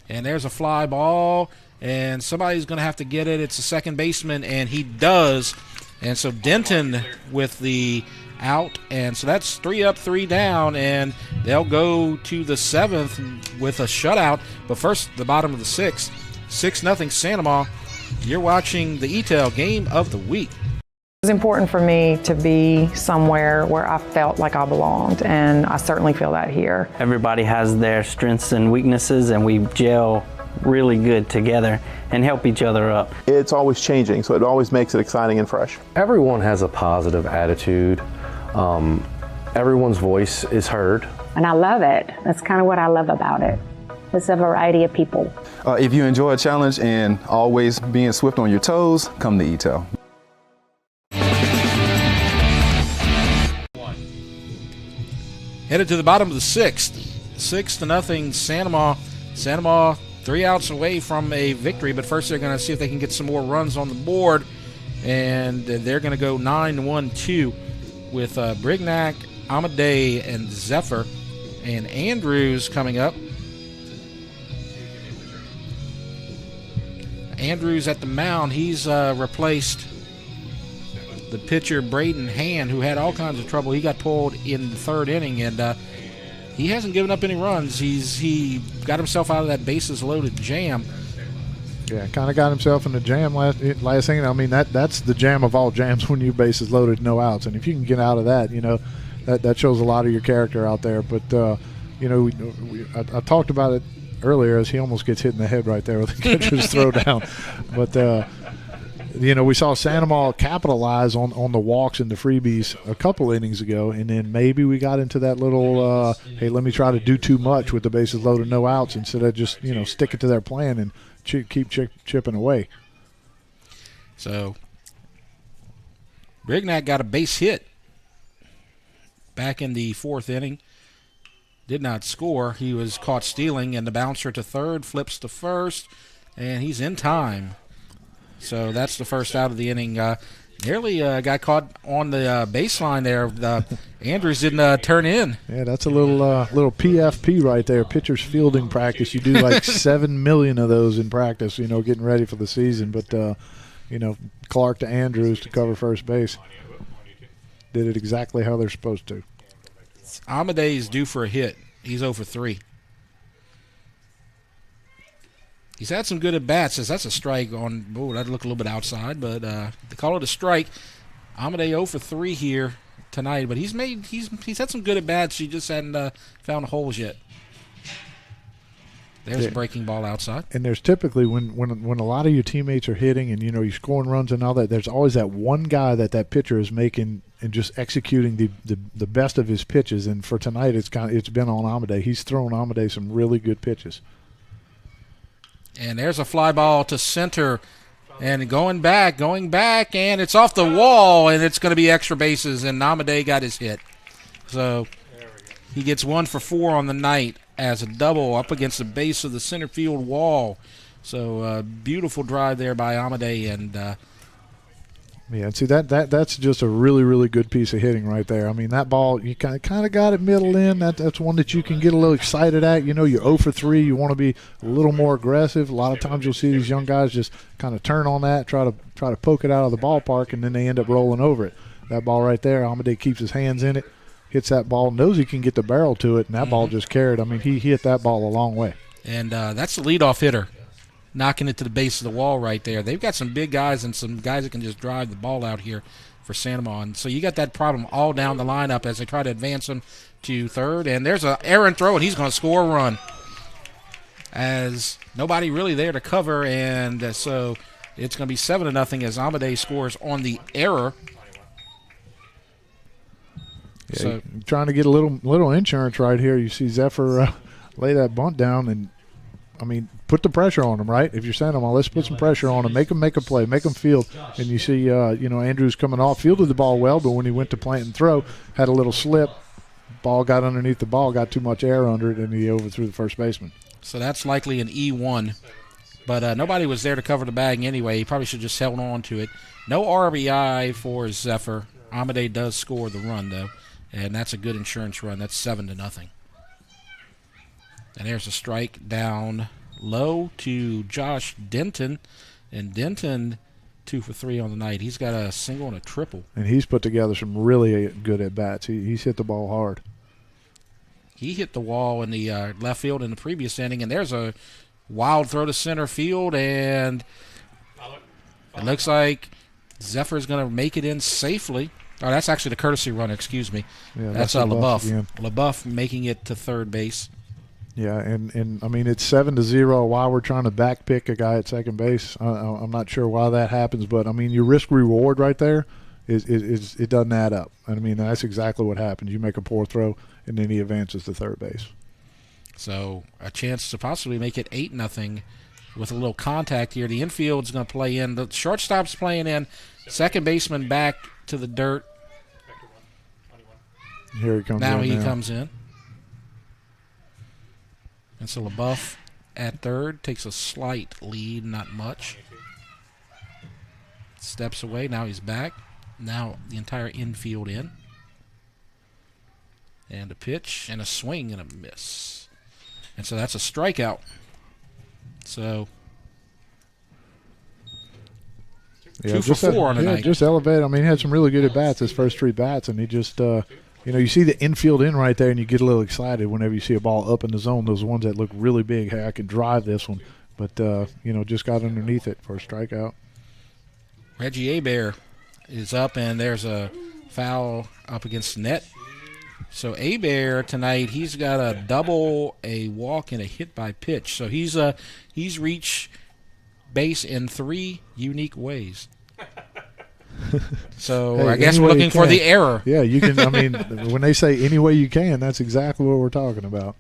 [SPEAKER 1] And there's a fly ball, and somebody's going to have to get it. It's a second baseman, and he does. And so Denton with the out, and so that's 3 up, 3 down, and they'll go to the 7th with a shutout. But first, the bottom of the 6th, 6-0 Santa. You're watching the ETEL Game of the Week.
[SPEAKER 4] It was important for me to be somewhere where I felt like I belonged, and I certainly feel that here.
[SPEAKER 5] Everybody has their strengths and weaknesses, and we gel really good together and help each other up.
[SPEAKER 6] It's always changing, so it always makes it exciting and fresh.
[SPEAKER 7] Everyone has a positive attitude. Everyone's voice is heard.
[SPEAKER 8] And I love it. That's kind of what I love about it. It's a variety of people.
[SPEAKER 9] If you enjoy a challenge and always being swift on your toes, come to ETEL.
[SPEAKER 1] Headed to the bottom of the 6th. 6-0 Santa. Santa 3 outs away from a victory, but first they're going to see if they can get some more runs on the board. And they're going to go 9-1-2 with Brignac, Amadei, and Zephyr. And Andrews coming up. Andrews at the mound. He's replaced the pitcher Braden Hand, who had all kinds of trouble. He got pulled in the 3rd inning, and he hasn't given up any runs. He got himself out of that bases-loaded jam.
[SPEAKER 2] Yeah, kind of got himself in the jam last inning. I mean, that's the jam of all jams when your bases loaded, no outs. And if you can get out of that, that shows a lot of your character out there. But, I talked about it earlier as he almost gets hit in the head right there with the catcher's throw down. But, we saw Sandoval capitalize on the walks and the freebies a couple innings ago, and then maybe we got into that little, hey, let me try to do too much with the bases loaded, no outs, instead of just, sticking to their plan and keep chipping away.
[SPEAKER 1] So Brignac got a base hit back in the 4th inning. Did not score. He was caught stealing, and the bouncer to third flips to first, and he's in time. So that's the first out of the inning. Nearly got caught on the baseline there. Andrews didn't turn in.
[SPEAKER 2] Yeah, that's a little PFP right there, pitcher's fielding practice. You do like 7 million of those in practice, getting ready for the season. But, Clark to Andrews to cover first base. Did it exactly how they're supposed to.
[SPEAKER 1] Amadei is due for a hit. He's 0 for 3. He's had some good at-bats. That's a strike on – that'd look a little bit outside, but they call it a strike. Amadei 0 for 3 here tonight, but he's had some good at-bats. He just hadn't found holes yet. There's a breaking ball outside.
[SPEAKER 2] And there's typically when a lot of your teammates are hitting and, you're scoring runs and all that, there's always that one guy that pitcher is making and just executing the best of his pitches. And for tonight, it's been on Amadei. He's thrown Amadei some really good pitches.
[SPEAKER 1] And there's a fly ball to center, and going back, and it's off the wall, and it's going to be extra bases, and Amadei got his hit. So he gets 1 for 4 on the night as a double up against the base of the center field wall. So beautiful drive there by Amadei, and
[SPEAKER 2] yeah, see that's just a really, really good piece of hitting right there. I mean, that ball, you kind of got it middle in. That's one that you can get a little excited at. You're 0 for 3. You want to be a little more aggressive. A lot of times you'll see these young guys just kind of turn on that, try to poke it out of the ballpark, and then they end up rolling over it. That ball right there, Amadei keeps his hands in it, hits that ball, knows he can get the barrel to it, and that ball just carried. I mean, he hit that ball a long way.
[SPEAKER 1] And that's the leadoff hitter, knocking it to the base of the wall right there. They've got some big guys and some guys that can just drive the ball out here for Sandoval. And so you got that problem all down the lineup as they try to advance him to third. And there's an errant throw, and he's going to score a run as nobody really there to cover. And so it's going to be 7-0 as Amadei scores on the error.
[SPEAKER 2] Yeah, so trying to get a little insurance right here. You see Zephyr lay that bunt down, and I mean, put the pressure on him, right? If you're sending them, let's put some pressure on him, make him make a play, make him field. And you see, Andrews coming off, fielded the ball well, but when he went to plant and throw, had a little slip. Ball got underneath the ball, got too much air under it, and he overthrew the first baseman.
[SPEAKER 1] So that's likely an E1. But nobody was there to cover the bag anyway. He probably should have just held on to it. No RBI for Zephyr. Amadei does score the run, though, and that's a good insurance run. That's 7-0. And there's a strike down low to Josh Denton. And Denton, 2 for 3 on the night. He's got a single and a triple.
[SPEAKER 2] And he's put together some really good at-bats. He's hit the ball hard.
[SPEAKER 1] He hit the wall in the left field in the previous inning, and there's a wild throw to center field, and it looks like Zephyr's going to make it in safely. Oh, that's actually the courtesy runner, excuse me.
[SPEAKER 2] Yeah,
[SPEAKER 1] that's LaBeouf. LaBeouf making it to third base.
[SPEAKER 2] Yeah, and I mean, it's 7-0 while we're trying to back pick a guy at second base. I'm not sure why that happens, but I mean, your risk reward right there is it doesn't add up. I mean, that's exactly what happens. You make a poor throw, and then he advances to third base.
[SPEAKER 1] So a chance to possibly make it 8-0 with a little contact here. The infield's going to play in. The shortstop's playing in. Second baseman back to the dirt.
[SPEAKER 2] Here he comes.
[SPEAKER 1] Now he comes in. And so LaBeouf at third takes a slight lead, not much. Steps away. Now he's back. Now the entire infield in. And a pitch and a swing and a miss. And so that's a strikeout. So 2 for 4 on the night.
[SPEAKER 2] Just elevated. I mean, he had some really good at-bats his first 3 bats, and he just you see the infield in right there, and you get a little excited whenever you see a ball up in the zone, those ones that look really big. Hey, I can drive this one. but just got underneath it for a strikeout.
[SPEAKER 1] Reggie Hebert is up, and there's a foul up against the net. So Hebert tonight, he's got a double, a walk, and a hit by pitch. So he's reached base in 3 unique ways. So
[SPEAKER 2] Hey,
[SPEAKER 1] I guess we're looking for the error.
[SPEAKER 2] Yeah, you can. I mean, when they say any way you can, that's exactly what we're talking about.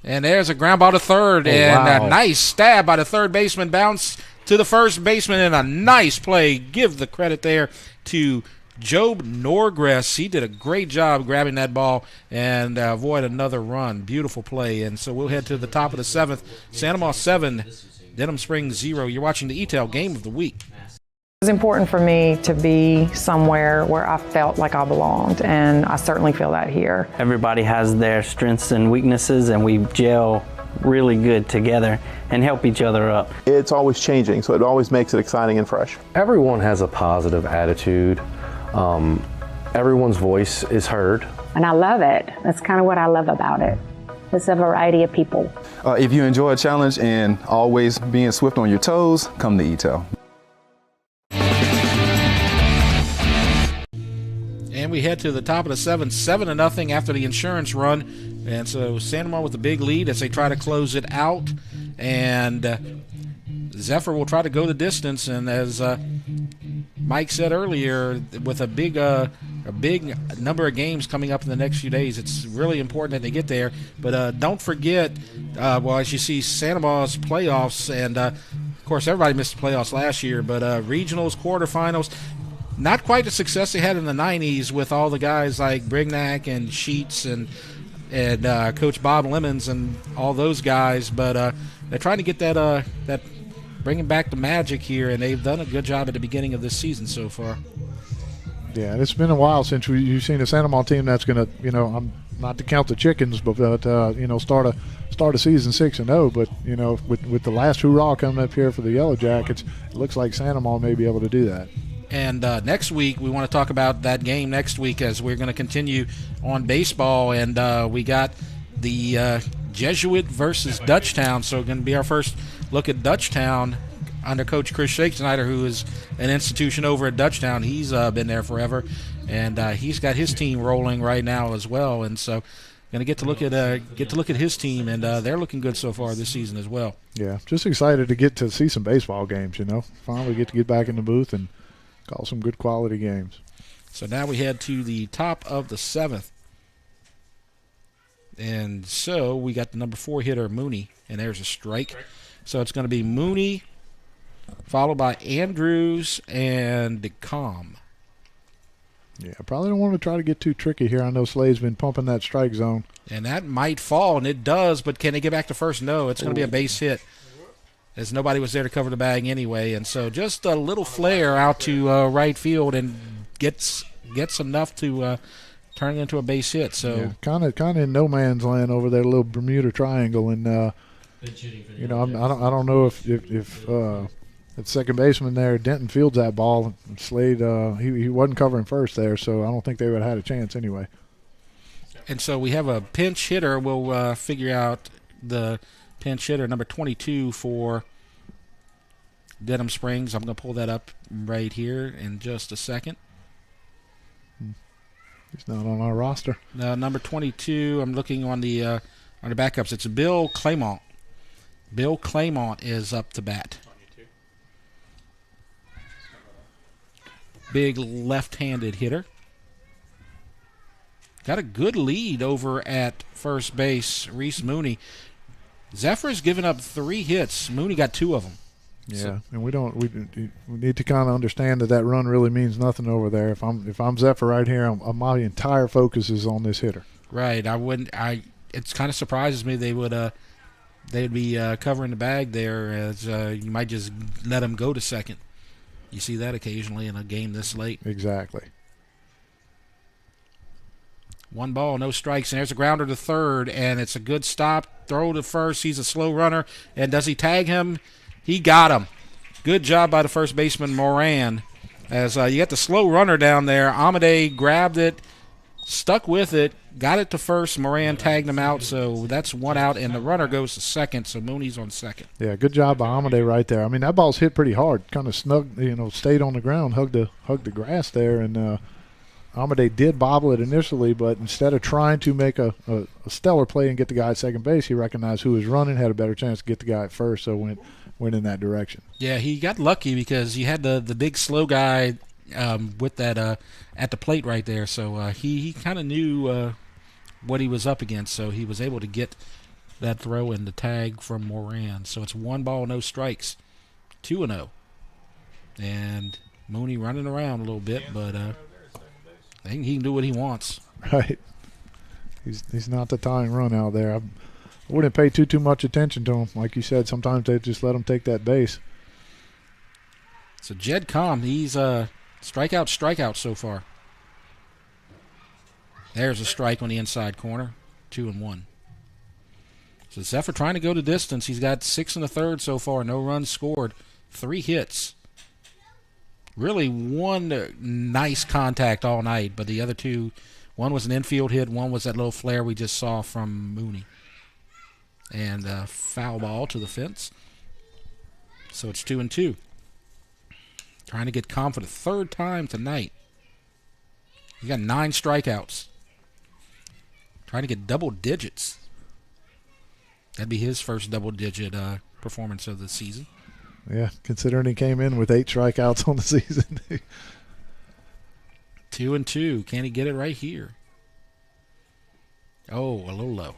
[SPEAKER 1] And there's a ground ball to third, and a nice stab by the third baseman, bounce to the first baseman, and a nice play. Give the credit there to Job Norgress. He did a great job grabbing that ball and avoid another run. Beautiful play. And so we'll head to the top of the 7th. Santa Moss 7, Denham Springs 0. You're watching the ETEL Game of the Week.
[SPEAKER 4] It was important for me to be somewhere where I felt like I belonged, and I certainly feel that here.
[SPEAKER 5] Everybody has their strengths and weaknesses, and we gel really good together and help each other up.
[SPEAKER 6] It's always changing, so it always makes it exciting and fresh.
[SPEAKER 7] Everyone has a positive attitude. Everyone's voice is heard.
[SPEAKER 8] And I love it. That's kind of what I love about it. It's a variety of people.
[SPEAKER 9] If you enjoy a challenge and always being swift on your toes, come to ETEL.
[SPEAKER 1] And we head to the top of the 7th, 7-0 after the insurance run. And so Santa Monica with a big lead as they try to close it out. And Zephyr will try to go the distance. And as Mike said earlier, with a big number of games coming up in the next few days, it's really important that they get there. But don't forget, as you see Santa Monica's playoffs, and of course everybody missed the playoffs last year, but regionals, quarterfinals, not quite the success they had in the 90s with all the guys like Brignac and Sheets and Coach Bob Lemons and all those guys. But they're trying to get that bringing back the magic here, and they've done a good job at the beginning of this season so far.
[SPEAKER 2] Yeah, it's been a while since you've seen a Santa Monica team that's going to, I'm not to count the chickens, but start a season 6-0. But with the last hurrah coming up here for the Yellow Jackets, it looks like Santa Monica may be able to do that.
[SPEAKER 1] And next week, we want to talk about that game next week as we're going to continue on baseball. And we got the Jesuit versus Dutchtown. So going to be our first look at Dutchtown under Coach Chris Shakespeare, who is an institution over at Dutchtown. He's been there forever, and he's got his team rolling right now as well. And so going to get to look at his team, and they're looking good so far this season as well.
[SPEAKER 2] Yeah, just excited to get to see some baseball games. Finally get to get back in the booth and call some good quality games.
[SPEAKER 1] So now we head to the top of the 7th. And so we got the number 4 hitter, Mooney, and there's a strike. So it's going to be Mooney, followed by Andrews and DeCom.
[SPEAKER 2] Yeah, I probably don't want to try to get too tricky here. I know Slade's been pumping that strike zone.
[SPEAKER 1] And that might fall, and it does, but can they get back to first? No, it's going to be a base hit, as nobody was there to cover the bag anyway. And so just a little flare out to right field and gets enough to turn it into a base hit. So
[SPEAKER 2] yeah, kind of in no man's land over there, a little Bermuda Triangle. And I don't know if at second baseman there, Denton fields that ball. Slade he wasn't covering first there, so I don't think they would have had a chance anyway.
[SPEAKER 1] And so we have a pinch hitter. We'll figure out the pinch hitter, number 22 for Denham Springs. I'm going to pull that up right here in just a second.
[SPEAKER 2] He's not on our roster.
[SPEAKER 1] Number 22, I'm looking on the backups. It's Bill Claymont. Bill Claymont is up to bat. Big left-handed hitter. Got a good lead over at first base, Reese Mooney. Zephyr's given up 3 hits. Mooney got 2 of them.
[SPEAKER 2] Yeah, so. And we need to kind of understand that run really means nothing over there. If I'm Zephyr right here, my entire focus is on this hitter.
[SPEAKER 1] Right. It kind of surprises me they'd be covering the bag there, as you might just let them go to second. You see that occasionally in a game this late.
[SPEAKER 2] Exactly.
[SPEAKER 1] 1 ball, no strikes, and there's a grounder to third, and it's a good stop. Throw to first. He's a slow runner, and does he tag him? He got him. Good job by the first baseman, Moran. As you got the slow runner down there, Amade grabbed it, stuck with it, got it to first. Moran tagged him out, so that's one out, and the runner goes to second, so Mooney's on second.
[SPEAKER 2] Yeah, good job by Amade right there. I mean, that ball's hit pretty hard, kind of snug, stayed on the ground, hugged the grass there, and Amade did bobble it initially, but instead of trying to make a stellar play and get the guy at second base, he recognized who was running, had a better chance to get the guy at first, so went in that direction.
[SPEAKER 1] Yeah, he got lucky because he had the big slow guy with that at the plate right there, so he kind of knew what he was up against, so he was able to get that throw and the tag from Moran. So it's 1 ball, no strikes, 2-0, and Mooney running around a little bit, but I think he can do what he wants.
[SPEAKER 2] Right. He's not the tying run out there. I wouldn't pay too much attention to him. Like you said, sometimes they just let him take that base.
[SPEAKER 1] So Jed Comm, he's strikeout so far. There's a strike on the inside corner, 2-1. So Zephyr trying to go the distance. He's got 6 1/3 so far, no runs scored, 3 hits. Really one nice contact all night, but the other 2, one was an infield hit, one was that little flare we just saw from Mooney. And a foul ball to the fence. So it's 2-2. Trying to get Comm for the 3rd time tonight. He got 9 strikeouts. Trying to get double digits. That'd be his first double-digit performance of the season.
[SPEAKER 2] Yeah, considering he came in with 8 strikeouts on the season.
[SPEAKER 1] 2-2. Can he get it right here? Oh, a little low.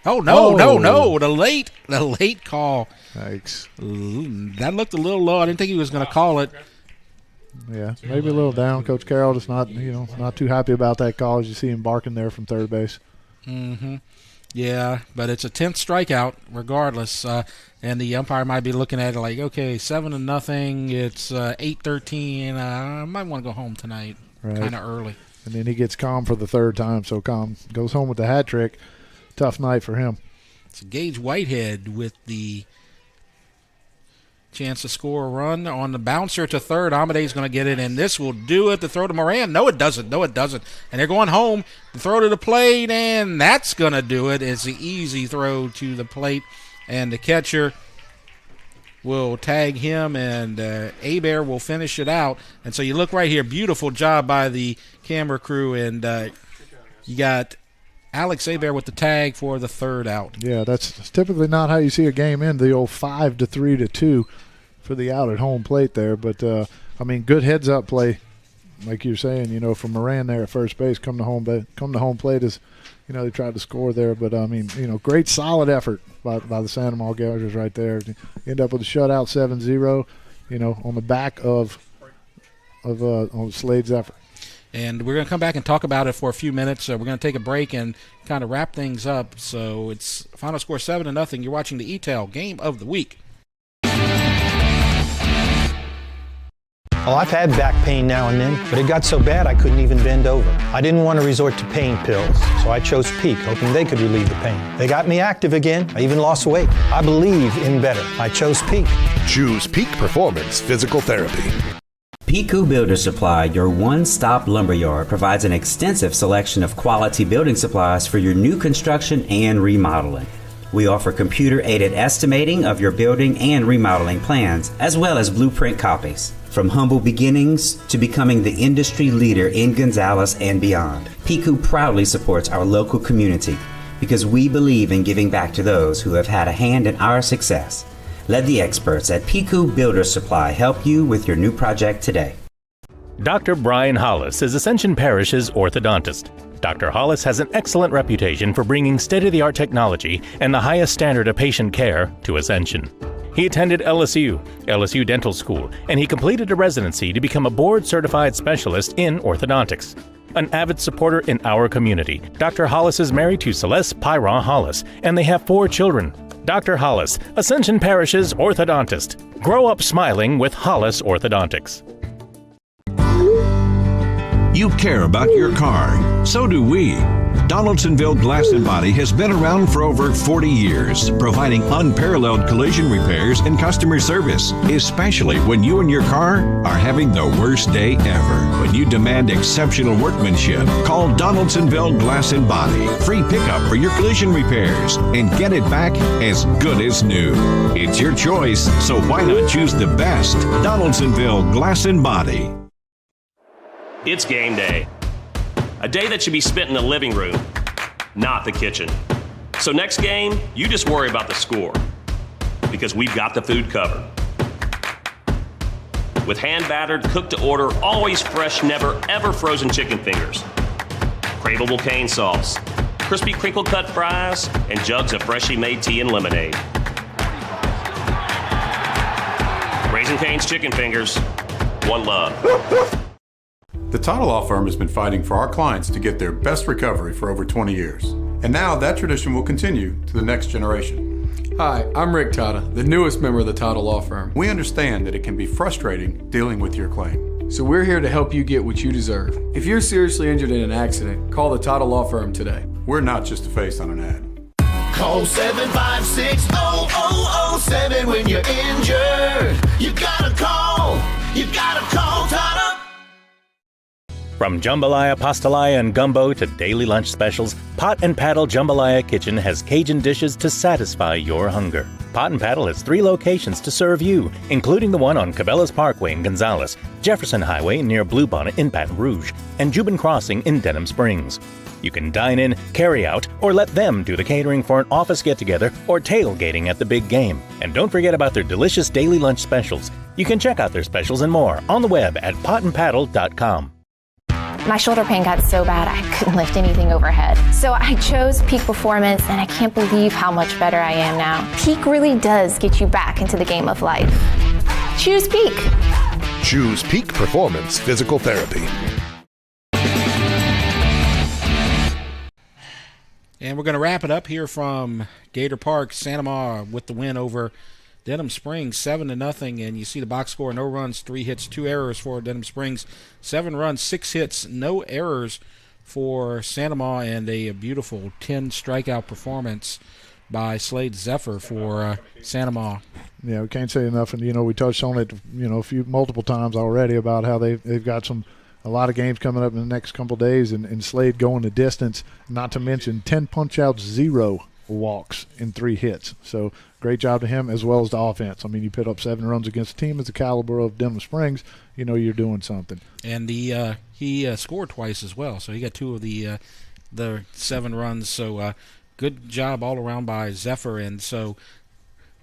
[SPEAKER 1] Oh, no. The late call.
[SPEAKER 2] Thanks.
[SPEAKER 1] That looked a little low. I didn't think he was going to call it.
[SPEAKER 2] Yeah, maybe a little down. Coach Carroll just not too happy about that call as you see him barking there from third base.
[SPEAKER 1] Mm-hmm. Yeah, but it's a 10th strikeout regardless, and the umpire might be looking at it like, okay, 7-0, it's 8-13, I might want to go home tonight, kind of early.
[SPEAKER 2] And then he gets Comm for the 3rd time, so Comm goes home with the hat trick. Tough night for him.
[SPEAKER 1] It's Gage Whitehead with the chance to score a run on the bouncer to third. Amade's going to get it, and this will do it. The throw to Moran. No, it doesn't. And they're going home. The throw to the plate, and that's going to do it. It's an easy throw to the plate, and the catcher will tag him, and Abear will finish it out. And so you look right here. Beautiful job by the camera crew, and you got Alex Abear with the tag for the 3rd out.
[SPEAKER 2] Yeah, that's typically not how you see a game end, the old 5-3-2 for the out at home plate there. But, good heads-up play, like you're saying, from Moran there at first base, come to home plate is, they tried to score there. But, great solid effort by the Santa Maria Gougers right there. You end up with a shutout 7-0, on the back of Slade's effort.
[SPEAKER 1] And we're going to come back and talk about it for a few minutes. We're going to take a break and kind of wrap things up. So it's final score 7-0. You're watching the ETEL Game of the Week.
[SPEAKER 16] Well, I've had back pain now and then, but it got so bad I couldn't even bend over. I didn't want to resort to pain pills, so I chose Peak, hoping they could relieve the pain. They got me active again. I even lost weight. I believe in better. I chose Peak.
[SPEAKER 17] Choose Peak Performance Physical Therapy.
[SPEAKER 18] Piku Builder Supply, your one-stop lumberyard, provides an extensive selection of quality building supplies for your new construction and remodeling. We offer computer-aided estimating of your building and remodeling plans, as well as blueprint copies. From humble beginnings to becoming the industry leader in Gonzales and beyond, Piku proudly supports our local community because we believe in giving back to those who have had a hand in our success. Let the experts at Piku Builder Supply help you with your new project today.
[SPEAKER 11] Dr. Brian Hollis is Ascension Parish's orthodontist. Dr. Hollis has an excellent reputation for bringing state-of-the-art technology and the highest standard of patient care to Ascension. He attended LSU Dental School, and he completed a residency to become a board-certified specialist in orthodontics. An avid supporter in our community, Dr. Hollis is married to Celeste Pyron Hollis, and they have 4 children. Dr. Hollis, Ascension Parish's orthodontist. Grow up smiling with Hollis Orthodontics.
[SPEAKER 19] You care about your car. So do we. Donaldsonville Glass and Body has been around for over 40 years, providing unparalleled collision repairs and customer service, especially when you and your car are having the worst day ever. When you demand exceptional workmanship, call Donaldsonville Glass and Body. Free pickup for your collision repairs and get it back as good as new. It's your choice, so why not choose the best? Donaldsonville Glass and Body.
[SPEAKER 20] It's game day. A day that should be spent in the living room, not the kitchen. So next game, you just worry about the score, because we've got the food covered. With hand-battered, cooked-to-order, always fresh, never ever frozen chicken fingers, craveable cane sauce, crispy crinkle-cut fries, and jugs of freshly made tea and lemonade. Raising Cane's Chicken Fingers, one love.
[SPEAKER 21] The Title Law Firm has been fighting for our clients to get their best recovery for over 20 years. And now that tradition will continue to the next generation.
[SPEAKER 22] Hi, I'm Rick Tata, the newest member of the Title Law Firm.
[SPEAKER 21] We understand that it can be frustrating dealing with your claim.
[SPEAKER 22] So we're here to help you get what you deserve. If you're seriously injured in an accident, call the Title Law Firm today.
[SPEAKER 21] We're not just a face on an ad.
[SPEAKER 23] Call 756-0007 when you're injured. You gotta call Tata.
[SPEAKER 11] From jambalaya, pastalaya, and gumbo to daily lunch specials, Pot and Paddle Jambalaya Kitchen has Cajun dishes to satisfy your hunger. Pot and Paddle has 3 locations to serve you, including the one on Cabela's Parkway in Gonzales, Jefferson Highway near Bluebonnet in Baton Rouge, and Jubin Crossing in Denham Springs. You can dine in, carry out, or let them do the catering for an office get-together or tailgating at the big game. And don't forget about their delicious daily lunch specials. You can check out their specials and more on the web at potandpaddle.com.
[SPEAKER 24] My shoulder pain got so bad I couldn't lift anything overhead. So I chose Peak Performance, and I can't believe how much better I am now. Peak really does get you back into the game of life. Choose Peak.
[SPEAKER 17] Choose Peak Performance Physical Therapy.
[SPEAKER 1] And we're going to wrap it up here from Gator Park, Santa Ma, with the win over Denham Springs, 7-0, and you see the box score: no runs, 3 hits, 2 errors for Denham Springs, 7 runs, 6 hits, no errors for Santa Ma, and a beautiful 10 strikeout performance by Slade Zephyr for Santa Ma.
[SPEAKER 2] Yeah, we can't say enough, and we touched on it, multiple times already about how they've got a lot of games coming up in the next couple of days, and Slade going the distance. Not to mention 10 punch-outs, 0 walks, and 3 hits. So great job to him, as well as the offense. I mean, you put up 7 runs against a team as the caliber of Denham Springs, you're doing something.
[SPEAKER 1] And he scored twice as well, so he got 2 of the 7 runs. So good job all around by Zephyr. And so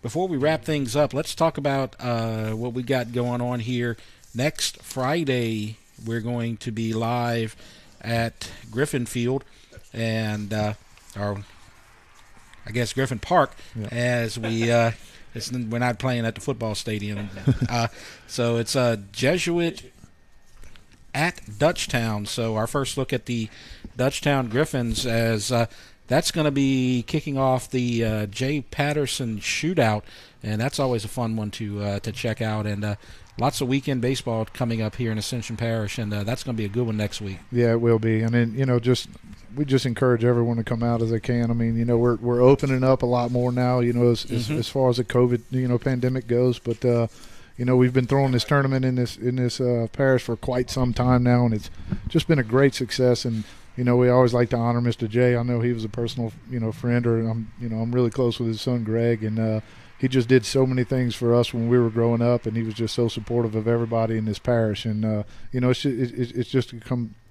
[SPEAKER 1] before we wrap things up, let's talk about what we got going on here. Next Friday, we're going to be live at Griffin Field and Griffin Park, as we're not playing at the football stadium. So it's Jesuit at Dutchtown. So our first look at the Dutchtown Griffins, as that's going to be kicking off the Jay Patterson shootout, and that's always a fun one to check out. And lots of weekend baseball coming up here in Ascension Parish, and that's going to be a good one next week.
[SPEAKER 2] Yeah, it will be. And then we just encourage everyone to come out as they can. I mean, we're opening up a lot more now, as far as the COVID, pandemic goes. But, we've been throwing this tournament in this parish for quite some time now, and it's just been a great success. And, we always like to honor Mr. J. I know he was a personal, friend, or I'm really close with his son, Greg, and he just did so many things for us when we were growing up, and he was just so supportive of everybody in this parish. And, it's just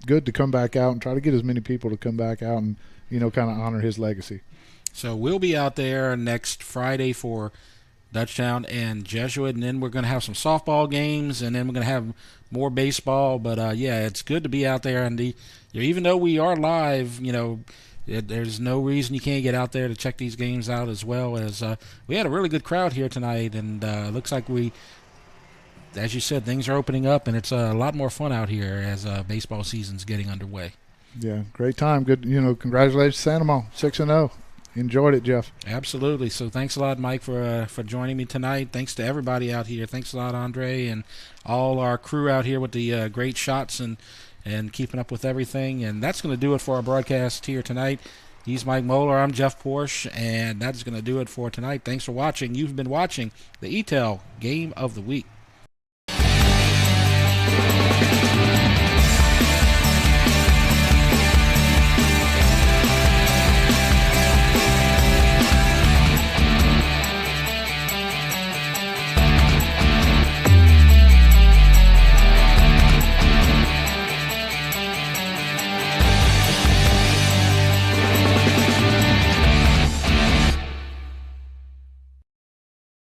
[SPEAKER 2] good to come back out and try to get as many people to come back out and, kind of honor his legacy.
[SPEAKER 1] So we'll be out there next Friday for Dutchtown and Jesuit, and then we're going to have some softball games, and then we're going to have more baseball. But, it's good to be out there. And even though we are live, there's no reason you can't get out there to check these games out, as well as we had a really good crowd here tonight, and looks like as you said, things are opening up, and it's a lot more fun out here as baseball season's getting underway.
[SPEAKER 2] Yeah, great time. Good, congratulations, Santa Ma, 6-0. Enjoyed it, Jeff.
[SPEAKER 1] Absolutely. So thanks a lot, Mike, for joining me tonight. Thanks to everybody out here. Thanks a lot, Andre, and all our crew out here with the great shots and and keeping up with everything. And that's going to do it for our broadcast here tonight. He's Mike Moeller. I'm Jeff Porsche, and that's going to do it for tonight. Thanks for watching. You've been watching the ETEL Game of the Week.